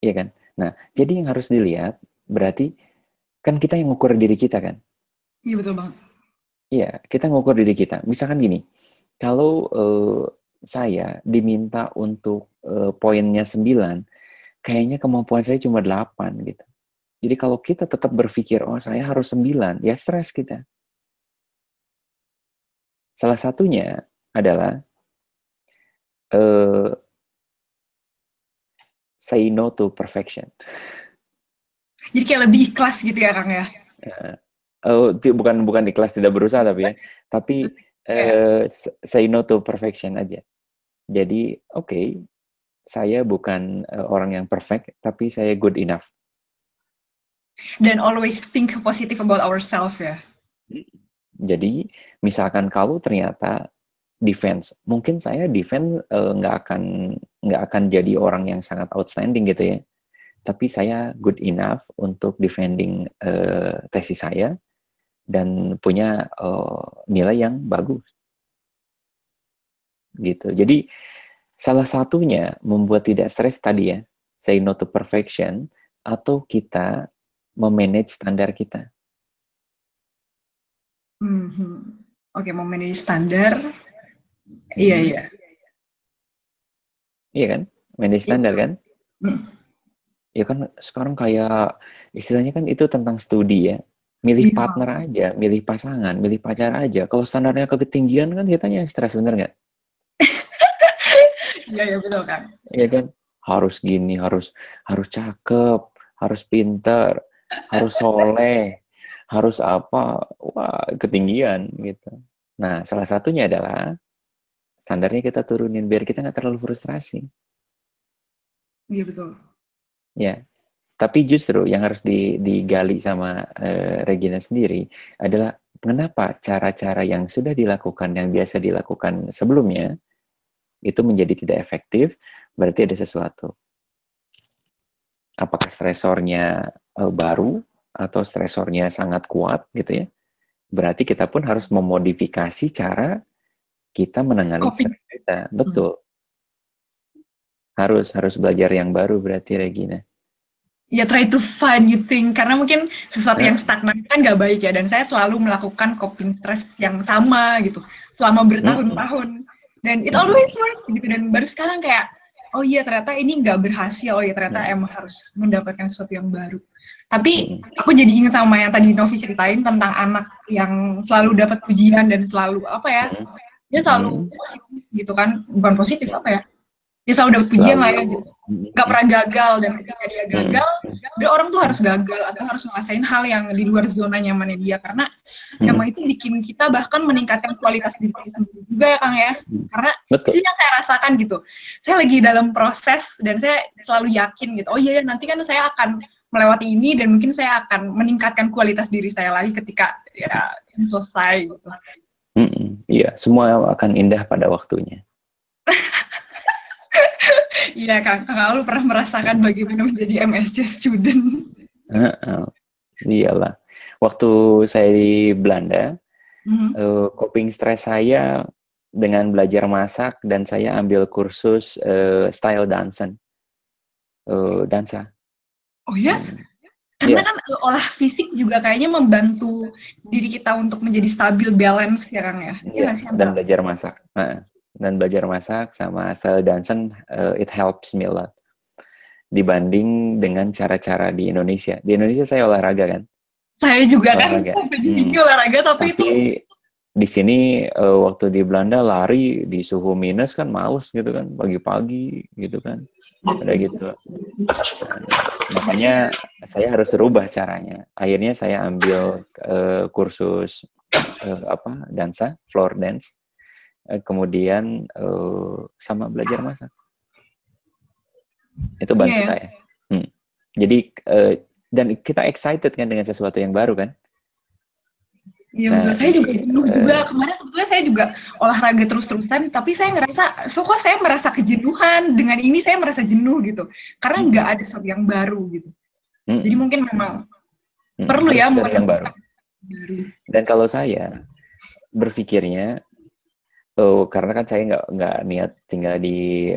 Iya kan? Nah, jadi yang harus dilihat berarti kan kita yang ngukur diri kita kan? Iya, betul banget. Iya, kita ngukur diri kita. Misalkan gini, kalau saya diminta untuk poinnya 9, kayaknya kemampuan saya cuma 8 gitu. Jadi kalau kita tetap berpikir, oh saya harus 9, ya stres kita. Salah satunya adalah say no to perfection. Jadi kayak lebih ikhlas gitu ya Kang ya? Bukan ikhlas tidak berusaha tapi say no to perfection aja. Jadi oke, saya bukan orang yang perfect, tapi saya good enough. Dan always think positive about ourselves ya. Jadi misalkan kalau ternyata defense, mungkin saya defense nggak akan jadi orang yang sangat outstanding gitu ya, tapi saya good enough untuk defending tesis saya dan punya nilai yang bagus gitu. Jadi salah satunya membuat tidak stres tadi ya, say no to perfection, atau kita memanage standar kita. Oke, memanage standar. Iya. Iya kan? Manage standar kan? Ya kan sekarang kayak istilahnya kan itu tentang studi ya. Milih partner aja, milih pasangan, milih pacar aja. Kalau standarnya ketinggian kan kitanya stres, bener nggak? Iya, betul kan? Iya kan? Harus gini, harus cakep, harus pinter, harus soleh, harus apa? Wah, ketinggian gitu. Nah, salah satunya adalah standarnya kita turunin biar kita nggak terlalu frustrasi. Iya, betul. Ya, tapi justru yang harus digali sama Regina sendiri adalah mengapa cara-cara yang sudah dilakukan, yang biasa dilakukan sebelumnya, itu menjadi tidak efektif, berarti ada sesuatu. Apakah stresornya baru, atau stresornya sangat kuat gitu ya. Berarti kita pun harus memodifikasi cara kita menangani Coping. stres kita. Betul. Harus belajar yang baru berarti Regina. Ya, try to find new thing, karena mungkin sesuatu yang stagnan kan nggak baik ya, dan saya selalu melakukan coping stress yang sama gitu selama bertahun-tahun, dan it always works gitu, dan baru sekarang kayak, oh iya ternyata ini nggak berhasil, oh iya ternyata emang harus mendapatkan sesuatu yang baru. Tapi aku jadi ingat sama yang tadi Novi ceritain tentang anak yang selalu dapat pujian dan selalu apa ya, dia selalu positif gitu kan, bukan positif apa ya, dia selalu dapat pujian lah ya gitu, nggak pernah gagal, dan ketika dia gagal, dia orang tuh harus gagal atau harus ngerasain hal yang di luar zona nyamannya dia, karena emang itu bikin kita bahkan meningkatkan kualitas diri sendiri juga ya Kang ya, karena Betul. itu yang saya rasakan gitu, saya lagi dalam proses dan saya selalu yakin gitu, oh iya nanti kan saya akan melewati ini dan mungkin saya akan meningkatkan kualitas diri saya lagi ketika ya selesai gitu. Iya, semua akan indah pada waktunya. Iya Kang, Kang Aul pernah merasakan bagaimana menjadi MSc student? Iyalah. Waktu saya di Belanda, coping stress saya dengan belajar masak dan saya ambil kursus style dansa. Oh ya? Karena kan olah fisik juga kayaknya membantu diri kita untuk menjadi stabil, balance ya Kang ya? Iya, dan belajar masak. Dan belajar masak sama style dansen, it helps me a lot. Dibanding dengan cara-cara di Indonesia. Di Indonesia saya olahraga kan? Saya juga olahraga. Kan, sampai di sini olahraga, tapi itu... di sini waktu di Belanda lari di suhu minus kan males gitu kan, pagi-pagi gitu kan. Ada gitu. Makanya saya harus rubah caranya. Akhirnya saya ambil kursus dansa, floor dance. Kemudian sama belajar masak. Itu bantu saya. Jadi dan kita excited kan dengan sesuatu yang baru kan? Iya betul. Saya juga jenuh juga. Kemarin sebetulnya saya juga olahraga terus-terusan, tapi saya ngerasa, kok saya merasa kejenuhan. Dengan ini saya merasa jenuh gitu. Karena nggak ada sesuatu yang baru gitu. Jadi mungkin memang perlu ya yang baru. Dan kalau saya berpikirnya, karena kan saya nggak niat tinggal di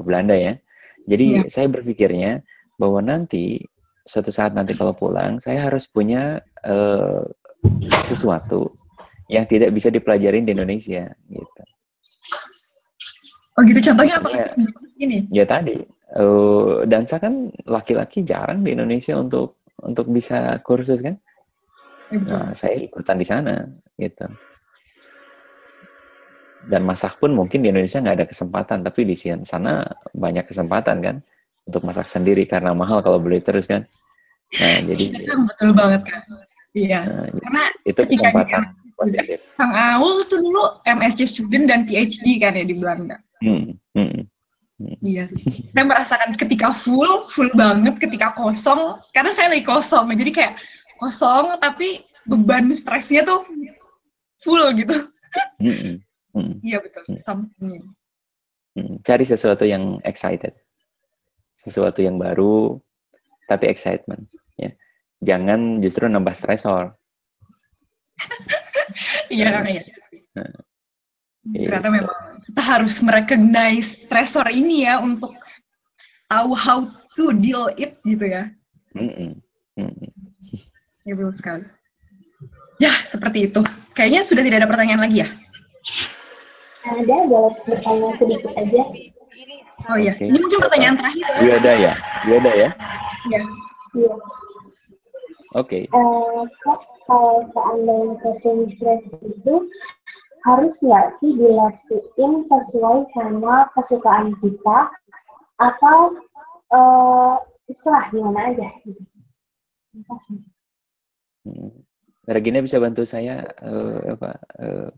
Belanda ya. Jadi saya berpikirnya bahwa nanti suatu saat nanti kalau pulang saya harus punya sesuatu yang tidak bisa dipelajarin di Indonesia gitu. Oh gitu, contohnya apa? Ini? Ya tadi dansa kan laki-laki jarang di Indonesia untuk bisa kursus kan. Nah, saya ikutan di sana gitu. Dan masak pun mungkin di Indonesia nggak ada kesempatan, tapi di sana banyak kesempatan kan untuk masak sendiri karena mahal kalau beli terus kan. Nah, jadi betul banget kan. Iya. Karena itu kesempatan positif. Kang Aul tuh dulu MSc student dan PhD kan ya di Belanda. Iya sih. Saya merasakan ketika full banget, ketika kosong. Karena saya lagi kosong, jadi kayak kosong tapi beban stresnya tuh full gitu. Iya betul. Cari sesuatu yang excited, sesuatu yang baru, tapi excitement. Ya. Jangan justru nambah stresor. Iya. Ternyata memang kita harus merecognize stresor ini ya untuk tahu how to deal it gitu ya. Ya betul sekali. Ya seperti itu. Kayaknya sudah tidak ada pertanyaan lagi ya? Ada, boleh pertanyaan sedikit aja. Oh iya, ini mungkin pertanyaan terakhir ya. Wiada ya? Iya. Iya. Oke. Kalau seandainya coping stress itu harus nggak sih dilakuin sesuai sama kesukaan kita atau terserah gimana aja? Regina bisa bantu saya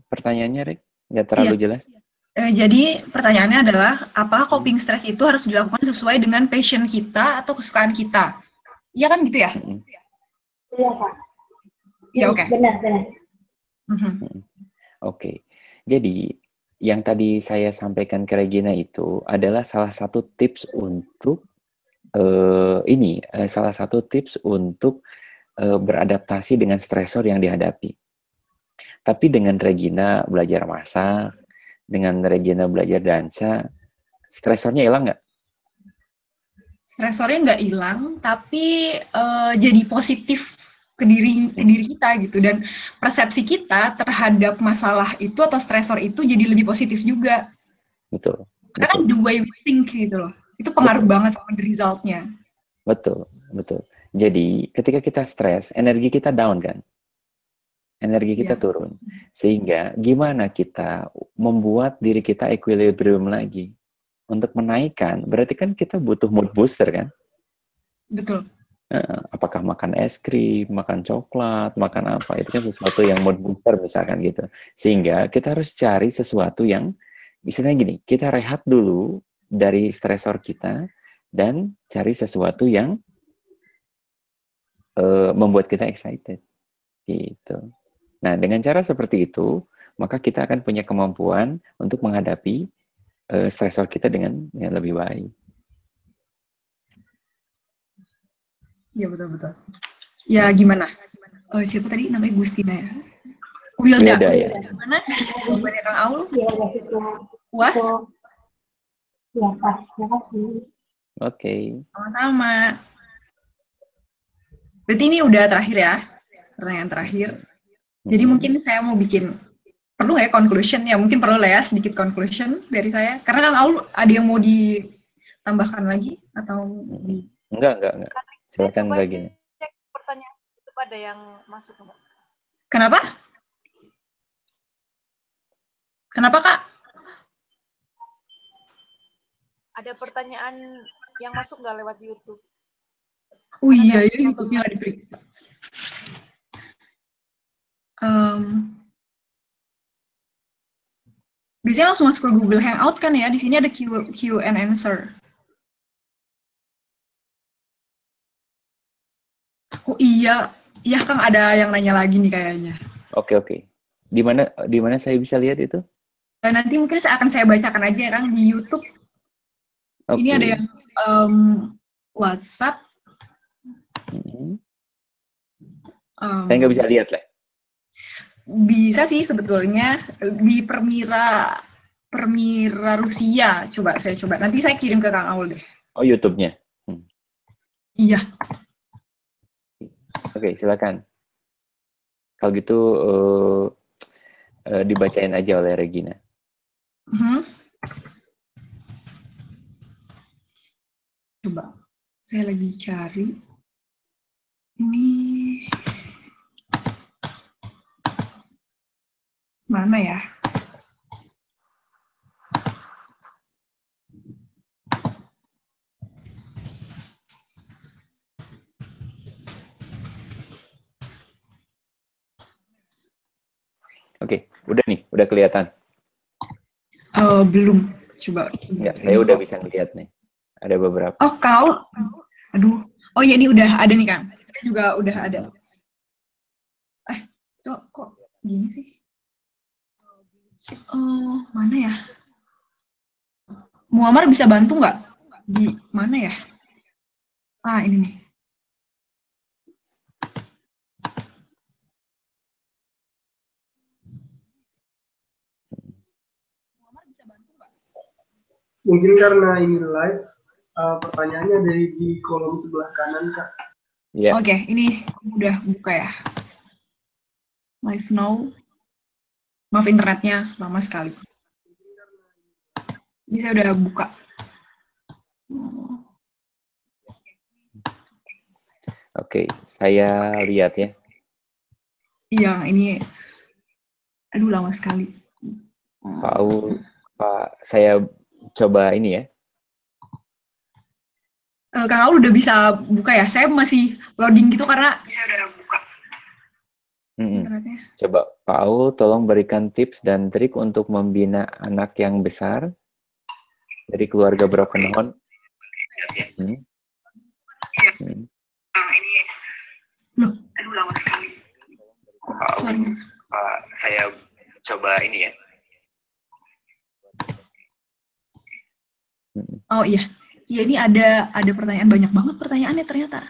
pertanyaannya, Reg? Nggak terlalu jelas. Jadi pertanyaannya adalah, apakah coping stress itu harus dilakukan sesuai dengan passion kita atau kesukaan kita? Iya kan gitu ya? Iya, Kak. Iya, oke. Benar. Oke. Jadi, yang tadi saya sampaikan ke Regina itu adalah salah satu tips untuk beradaptasi dengan stresor yang dihadapi. Tapi dengan Regina belajar masak, dengan Regina belajar dansa, stresornya hilang nggak? Stresornya nggak hilang, tapi jadi positif ke diri kita gitu, dan persepsi kita terhadap masalah itu atau stresor itu jadi lebih positif juga. Betul. Karena kan the way we think gitu loh, itu pengaruh banget sama the result-nya. Betul. Jadi ketika kita stres, energi kita down kan? Energi kita turun. Sehingga gimana kita membuat diri kita equilibrium lagi? Untuk menaikkan, berarti kan kita butuh mood booster kan? Betul. Apakah makan es krim, makan coklat, makan apa, itu kan sesuatu yang mood booster misalkan gitu. Sehingga kita harus cari sesuatu yang, istilahnya gini, kita rehat dulu dari stresor kita, dan cari sesuatu yang membuat kita excited. Gitu. Nah, dengan cara seperti itu, maka kita akan punya kemampuan untuk menghadapi stresor kita dengan lebih baik. Ya, betul. Ya, gimana? Siapa tadi namanya Gustina ya? Wilda ya. Gimana? Jawabannya Kang Aul? Ya, maksudnya. Puas? Ya, pas. Terima kasih. Oke. Sama-sama. Berarti ini udah terakhir ya? Pertanyaan terakhir. Jadi mungkin saya mau bikin, perlu nggak ya conclusion? Ya mungkin perlu lah ya, sedikit conclusion dari saya. Karena Kang Aul ada yang mau ditambahkan lagi? Atau Enggak. Silakan lagi. Cek pertanyaan itu ada yang masuk enggak? Kenapa? Kenapa, Kak? Ada pertanyaan yang masuk nggak lewat YouTube? Oh iya, YouTube-nya nggak diperiksa. Biasanya langsung masuk ke Google Hangout kan ya? Di sini ada Q and answer. Oh iya, Kang, ada yang nanya lagi nih kayaknya. Oke. Di mana saya bisa lihat itu? Nanti mungkin akan saya bacakan aja ya, Kang, di YouTube. Ini ada yang WhatsApp. Saya nggak bisa lihat lah. Bisa sih sebetulnya di Permira Rusia. Saya coba. Nanti saya kirim ke Kang Aul deh. Oh, YouTube-nya. Iya. Oke, silakan. Kalau gitu dibacain aja oleh Regina. Coba, saya lagi cari. Ini mana ya? Oke, udah nih, udah kelihatan. Belum, coba. Enggak, saya udah bisa lihat nih. Ada beberapa. Oh, kau? Aduh. Oh iya, ini udah ada nih, Kang. Saya juga udah ada. Kok gini sih? Mana ya? Muammar bisa bantu nggak? Di mana ya? Ini nih. Mungkin karena ini live, pertanyaannya dari di kolom sebelah kanan, Kak. Yeah. Oke, ini udah buka ya. Live now. Maaf internetnya lama sekali. Ini saya udah buka. Oke, saya lihat ya. Iya, ini aduh lama sekali. Pak, saya coba ini ya. Kang Aul udah bisa buka ya? Saya masih loading gitu karena saya udah buka. Coba Pak Aul tolong berikan tips dan trik untuk membina anak yang besar dari keluarga broken home. Ini loh, aduh lama sekali. Pak, saya coba ini ya. Oh iya, ini ada pertanyaan, banyak banget pertanyaannya ternyata.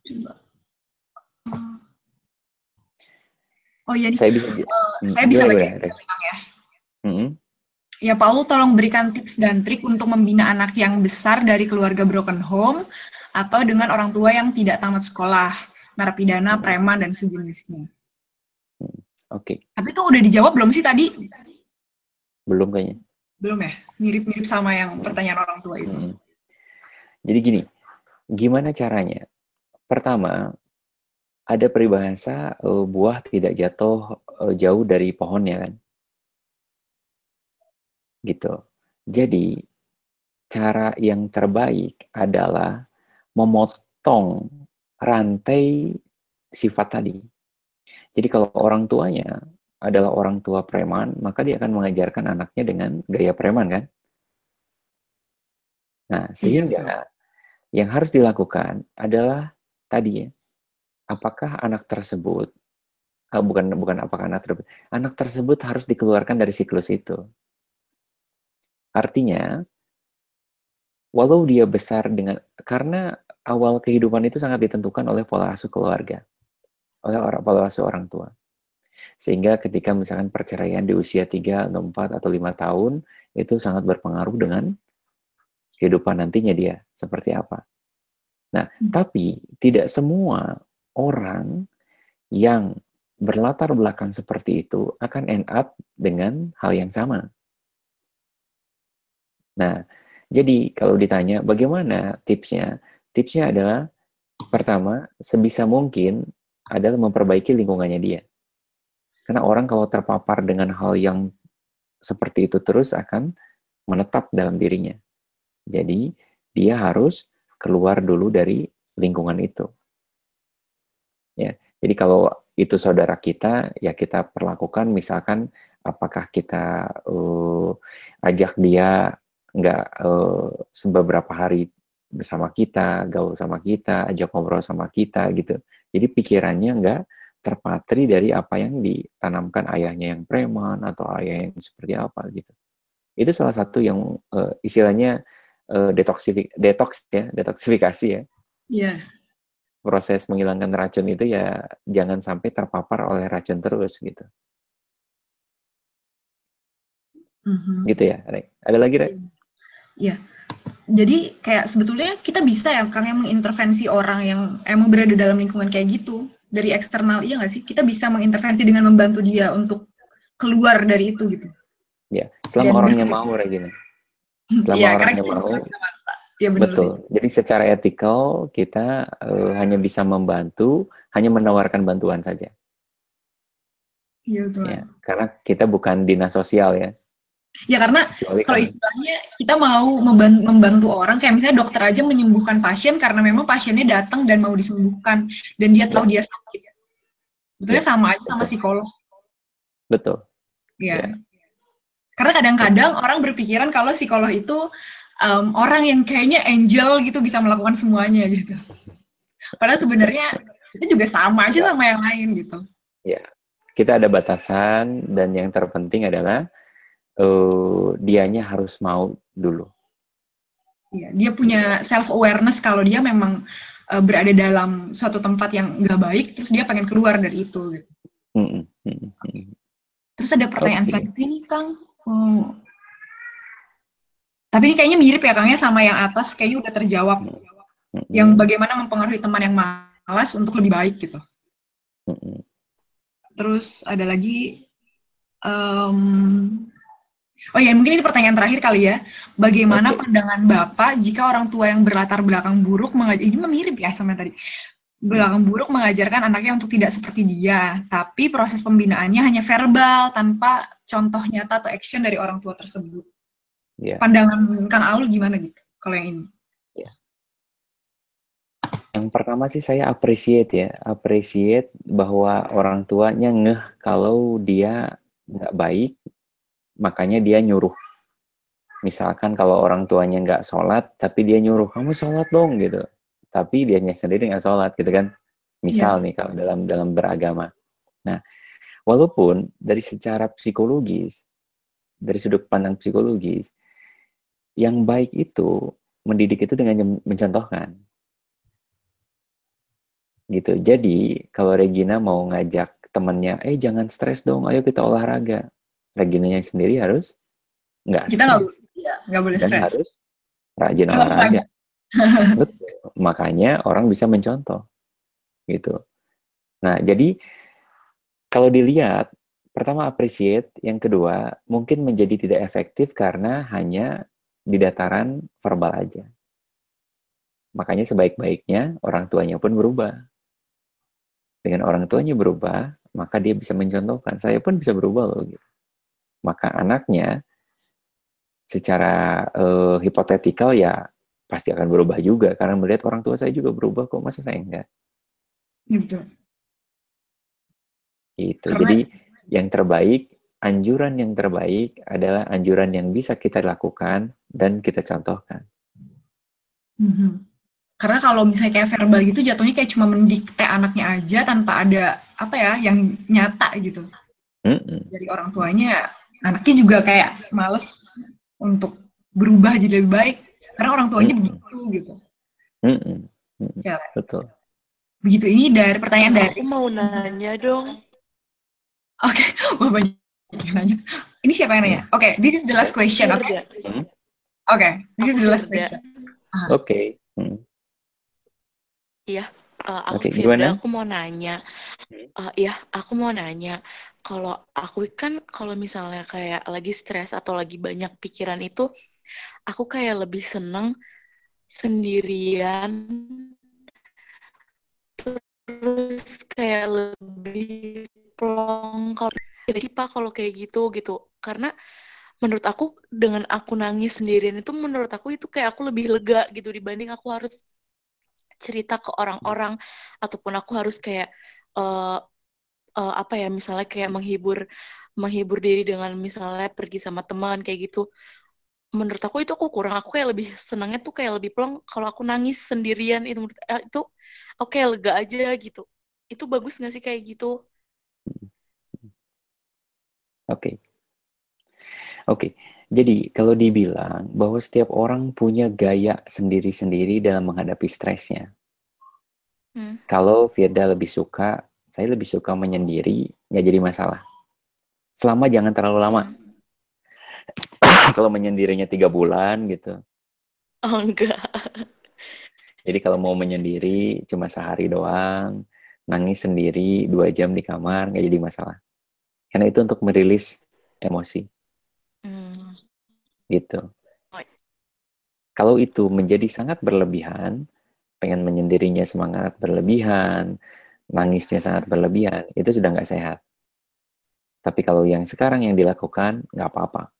Coba. Oh iya nih, Saya bisa saya bisa gimana, baca gimana? ya. Mm-mm. Ya, Paul tolong berikan tips dan trik untuk membina anak yang besar dari keluarga broken home atau dengan orang tua yang tidak tamat sekolah, narapidana, preman, dan sejenisnya. Oke. Tapi itu udah dijawab belum sih tadi? Belum kayaknya. Belum ya? Mirip-mirip sama yang pertanyaan orang tua itu. Jadi gini, gimana caranya? Pertama, ada peribahasa buah tidak jatuh jauh dari pohonnya kan? Gitu. Jadi, cara yang terbaik adalah memotong rantai sifat tadi. Jadi kalau orang tuanya adalah orang tua preman, maka dia akan mengajarkan anaknya dengan gaya preman kan? Nah, sehingga yang harus dilakukan adalah tadi ya, apakah anak tersebut bukan apakah anak tersebut harus dikeluarkan dari siklus itu. Artinya, walau dia besar karena awal kehidupan itu sangat ditentukan oleh pola asuh keluarga, oleh pola asuh orang tua. Sehingga ketika misalkan perceraian di usia 3, 4, atau 5 tahun, itu sangat berpengaruh dengan kehidupan nantinya dia, seperti apa. Nah, tapi tidak semua orang yang berlatar belakang seperti itu akan end up dengan hal yang sama. Nah, jadi kalau ditanya bagaimana tipsnya? Tipsnya adalah pertama, sebisa mungkin adalah memperbaiki lingkungannya dia. Karena orang kalau terpapar dengan hal yang seperti itu terus akan menetap dalam dirinya. Jadi, dia harus keluar dulu dari lingkungan itu. Ya, jadi kalau itu saudara kita, ya kita perlakukan misalkan apakah kita ajak dia nggak beberapa hari bersama kita, gaul sama kita, ajak ngobrol sama kita gitu. Jadi pikirannya nggak terpatri dari apa yang ditanamkan ayahnya yang preman atau ayah yang seperti apa gitu. Itu salah satu yang istilahnya detoksifikasi ya. Iya. Proses menghilangkan racun itu ya jangan sampai terpapar oleh racun terus gitu. Gitu ya, Rek. Ada lagi, Rek? Iya. Jadi kayak sebetulnya kita bisa ya Kang yang mengintervensi orang yang emang berada dalam lingkungan kayak gitu dari eksternal, iya nggak sih? Kita bisa mengintervensi dengan membantu dia untuk keluar dari itu gitu. Ya, selama orangnya mau, Regina. Selama orangnya mau. Ya, betul. Jadi secara etikal kita hanya bisa membantu, hanya menawarkan bantuan saja. Iya, betul. Ya, karena kita bukan dinas sosial ya. Ya karena kalau istilahnya kita mau membantu orang, kayak misalnya dokter aja menyembuhkan pasien karena memang pasiennya datang dan mau disembuhkan dan dia tahu dia sakit. Sebetulnya sama aja sama psikolog. Betul. Ya. Karena kadang-kadang orang berpikiran kalau psikolog itu orang yang kayaknya angel gitu bisa melakukan semuanya gitu. Padahal sebenarnya itu juga sama aja sama yang lain gitu. Ya, kita ada batasan dan yang terpenting adalah dianya harus mau dulu. Ya, dia punya self awareness kalau dia memang berada dalam suatu tempat yang nggak baik, terus dia pengen keluar dari itu. Gitu. Terus ada pertanyaan selanjutnya nih, Kang. Tapi ini kayaknya mirip ya, Kang, ya sama yang atas, kayaknya udah terjawab. Yang bagaimana mempengaruhi teman yang malas untuk lebih baik gitu. Terus ada lagi, oh ya, mungkin ini pertanyaan terakhir kali ya. Bagaimana pandangan Bapak jika orang tua yang berlatar belakang buruk ini mirip ya sama tadi. Belakang buruk mengajarkan anaknya untuk tidak seperti dia, tapi proses pembinaannya hanya verbal tanpa contoh nyata atau action dari orang tua tersebut. Pandangan Kang Aul gimana gitu kalau yang ini? Yang pertama sih saya appreciate bahwa orang tuanya ngeh kalau dia nggak baik, makanya dia nyuruh. Misalkan kalau orang tuanya nggak sholat, tapi dia nyuruh, kamu sholat dong gitu. Tapi dianya sendiri nggak sholat gitu kan. Misal nih kalau dalam beragama. Nah, walaupun dari secara psikologis, dari sudut pandang psikologis, yang baik itu, mendidik itu dengan mencontohkan. Gitu. Jadi kalau Regina mau ngajak temennya, jangan stres dong, ayo kita olahraga. Reginanya sendiri harus nggak Kita stres. nggak boleh Dan stres. harus rajin olahraga. Betul. Makanya orang bisa mencontoh. Gitu. Nah, jadi kalau dilihat, pertama appreciate, yang kedua mungkin menjadi tidak efektif karena hanya di dataran verbal aja. Makanya sebaik-baiknya orang tuanya pun berubah. Dengan orang tuanya berubah, maka dia bisa mencontohkan. Saya pun bisa berubah loh. Gitu. Maka anaknya secara hipotetikal ya pasti akan berubah juga. Karena melihat orang tua saya juga berubah kok, masa saya enggak? Gitu. Gitu. Karena, jadi yang terbaik, anjuran yang terbaik adalah anjuran yang bisa kita lakukan dan kita contohkan. Karena kalau misalnya kayak verbal gitu jatuhnya kayak cuma mendikte anaknya aja tanpa ada apa ya yang nyata gitu. Dari orang tuanya, anaknya juga kayak males untuk berubah jadi lebih baik karena orang tuanya begitu gitu. Ya. Betul. Begitu. Ini dari pertanyaan dari. Aku mau nanya dong. Oke, banyak yang nanya. Ini siapa yang nanya? Oke, this is the last question. Oke. Oke, this is the last question. Oke. Iya, aku Oke, Firda, gimana? aku mau nanya. Iya, aku mau nanya. Kalau aku kan kalau misalnya kayak lagi stres atau lagi banyak pikiran itu, aku kayak lebih seneng sendirian. Terus kayak lebih plong kalau kayak gitu. Karena menurut aku dengan aku nangis sendirian itu menurut aku itu kayak aku lebih lega gitu dibanding aku harus cerita ke orang-orang ataupun aku harus kayak apa ya misalnya kayak menghibur diri dengan misalnya pergi sama teman kayak gitu. Menurut aku itu aku kurang, aku kayak lebih senangnya tuh kayak lebih plong kalau aku nangis sendirian itu oke, lega aja gitu. Itu bagus nggak sih kayak gitu? Oke. Jadi kalau dibilang bahwa setiap orang punya gaya sendiri-sendiri dalam menghadapi stresnya. Kalau Firda lebih suka, saya lebih suka menyendiri, nggak jadi masalah. Selama jangan terlalu lama. Kalau menyendirinya 3 bulan gitu. Oh, enggak. Jadi kalau mau menyendiri cuma sehari doang, nangis sendiri 2 jam di kamar, nggak jadi masalah. Karena itu untuk merilis emosi. Gitu. Kalau itu menjadi sangat berlebihan, pengen menyendirinya semangat berlebihan, nangisnya sangat berlebihan, itu sudah nggak sehat. Tapi kalau yang sekarang yang dilakukan, nggak apa-apa.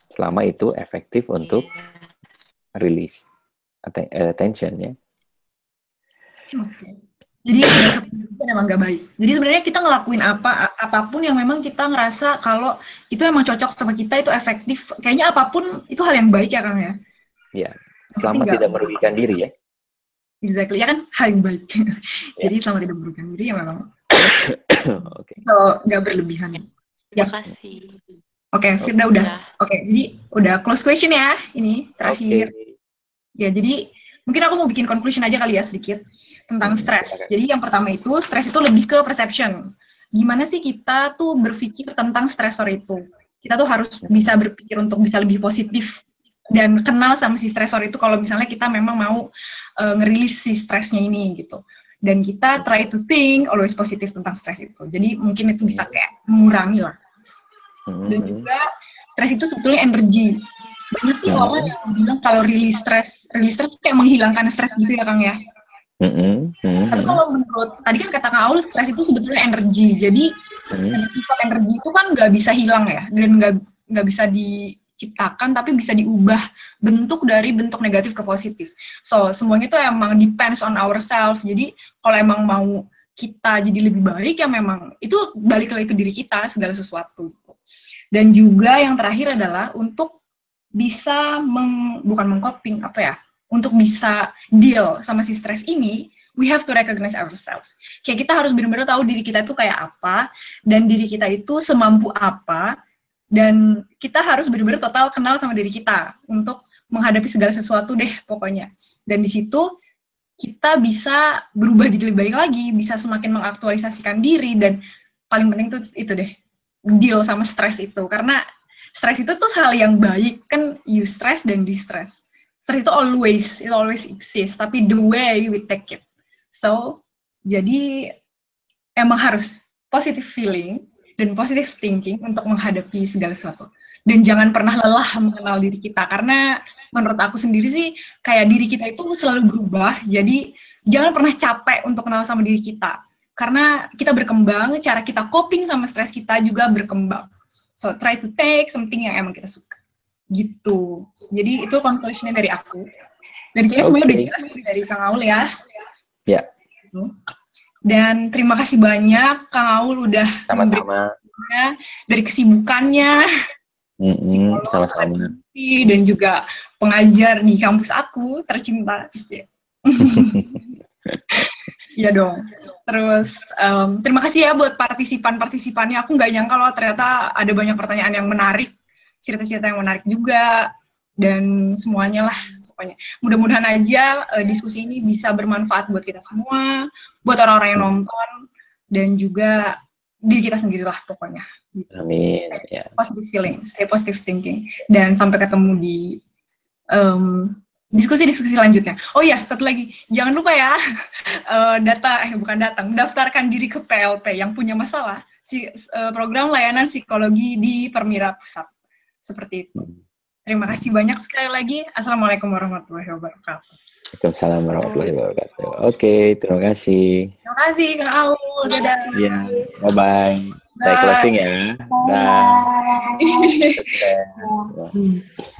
Selama itu efektif untuk release tension ya. Jadi itu memang nggak baik. Jadi sebenarnya kita ngelakuin apapun yang memang kita ngerasa kalau itu emang cocok sama kita, itu efektif. Kayaknya apapun itu hal yang baik ya Kang ya. Iya, selama tidak merugikan diri ya. Exactly, ya kan hal yang baik. Jadi selama tidak merugikan diri ya memang. Oke. So nggak berlebihan. Terima kasih. Oke, Firda udah. Oke, jadi udah close question ya ini terakhir. Ya jadi mungkin aku mau bikin conclusion aja kali ya sedikit tentang stres. Jadi yang pertama itu stres itu lebih ke perception. Gimana sih kita tuh berpikir tentang stresor itu? Kita tuh harus bisa berpikir untuk bisa lebih positif dan kenal sama si stresor itu kalau misalnya kita memang mau ngerilis si stresnya ini gitu. Dan kita try to think always positif tentang stres itu. Jadi mungkin itu bisa kayak mengurangi lah. Dan juga stres itu sebetulnya energi. Banyak sih orang yang bilang kalau rilis stres kayak menghilangkan stres gitu ya Kang ya. Tapi kalau menurut tadi kan kata Kang Aul, stres itu sebetulnya energi. Jadi energi itu kan nggak bisa hilang ya, dan nggak bisa diciptakan, tapi bisa diubah bentuk dari bentuk negatif ke positif. So semuanya itu emang depends on ourselves. Jadi kalau emang mau kita jadi lebih baik ya memang itu balik lagi ke diri kita segala sesuatu. Dan juga yang terakhir adalah untuk bisa bukan mengcoping untuk bisa deal sama si stres ini, we have to recognize ourselves. Kayak kita harus benar-benar tahu diri kita itu kayak apa dan diri kita itu semampu apa, dan kita harus benar-benar total kenal sama diri kita untuk menghadapi segala sesuatu deh pokoknya. Dan di situ kita bisa berubah jadi lebih baik lagi, bisa semakin mengaktualisasikan diri, dan paling penting tuh itu deh, deal sama stres itu. Karena stres itu tuh hal yang baik, kan eustress dan distress. Stres itu always exist, tapi the way we take it. So, jadi emang harus positive feeling dan positive thinking untuk menghadapi segala sesuatu. Dan jangan pernah lelah mengenal diri kita, karena menurut aku sendiri sih, kayak diri kita itu selalu berubah, jadi jangan pernah capek untuk kenal sama diri kita. Karena kita berkembang, cara kita coping sama stres kita juga berkembang. So, try to take something yang emang kita suka. Gitu. Jadi itu conclusion-nya dari aku. Dan kayaknya semuanya udah jelas dari Kang Aul ya. Ya. Dan terima kasih banyak Kang Aul udah sama-sama dari kesibukannya. Sama-sama. Dan juga pengajar di kampus aku tercinta. Iya dong. Terus terima kasih ya buat partisipannya. Aku nggak nyangka loh ternyata ada banyak pertanyaan yang menarik, cerita-cerita yang menarik juga, dan semuanya lah pokoknya. Mudah-mudahan aja diskusi ini bisa bermanfaat buat kita semua, buat orang-orang yang nonton, dan juga diri kita sendiri lah pokoknya. Gitu. Amin. Ya. Positive feeling, stay positive thinking, dan sampai ketemu di diskusi-diskusi selanjutnya. Oh iya, satu lagi, jangan lupa ya, daftarkan diri ke PLP yang punya masalah, program layanan psikologi di Permira Pusat. Seperti itu. Terima kasih banyak sekali lagi. Assalamualaikum warahmatullahi wabarakatuh. Waalaikumsalam warahmatullahi wabarakatuh. Oke, terima kasih. Terima kasih, Kak Aul. Dadah. Iya, bye-bye. Saya closing ya. Bye. Dah.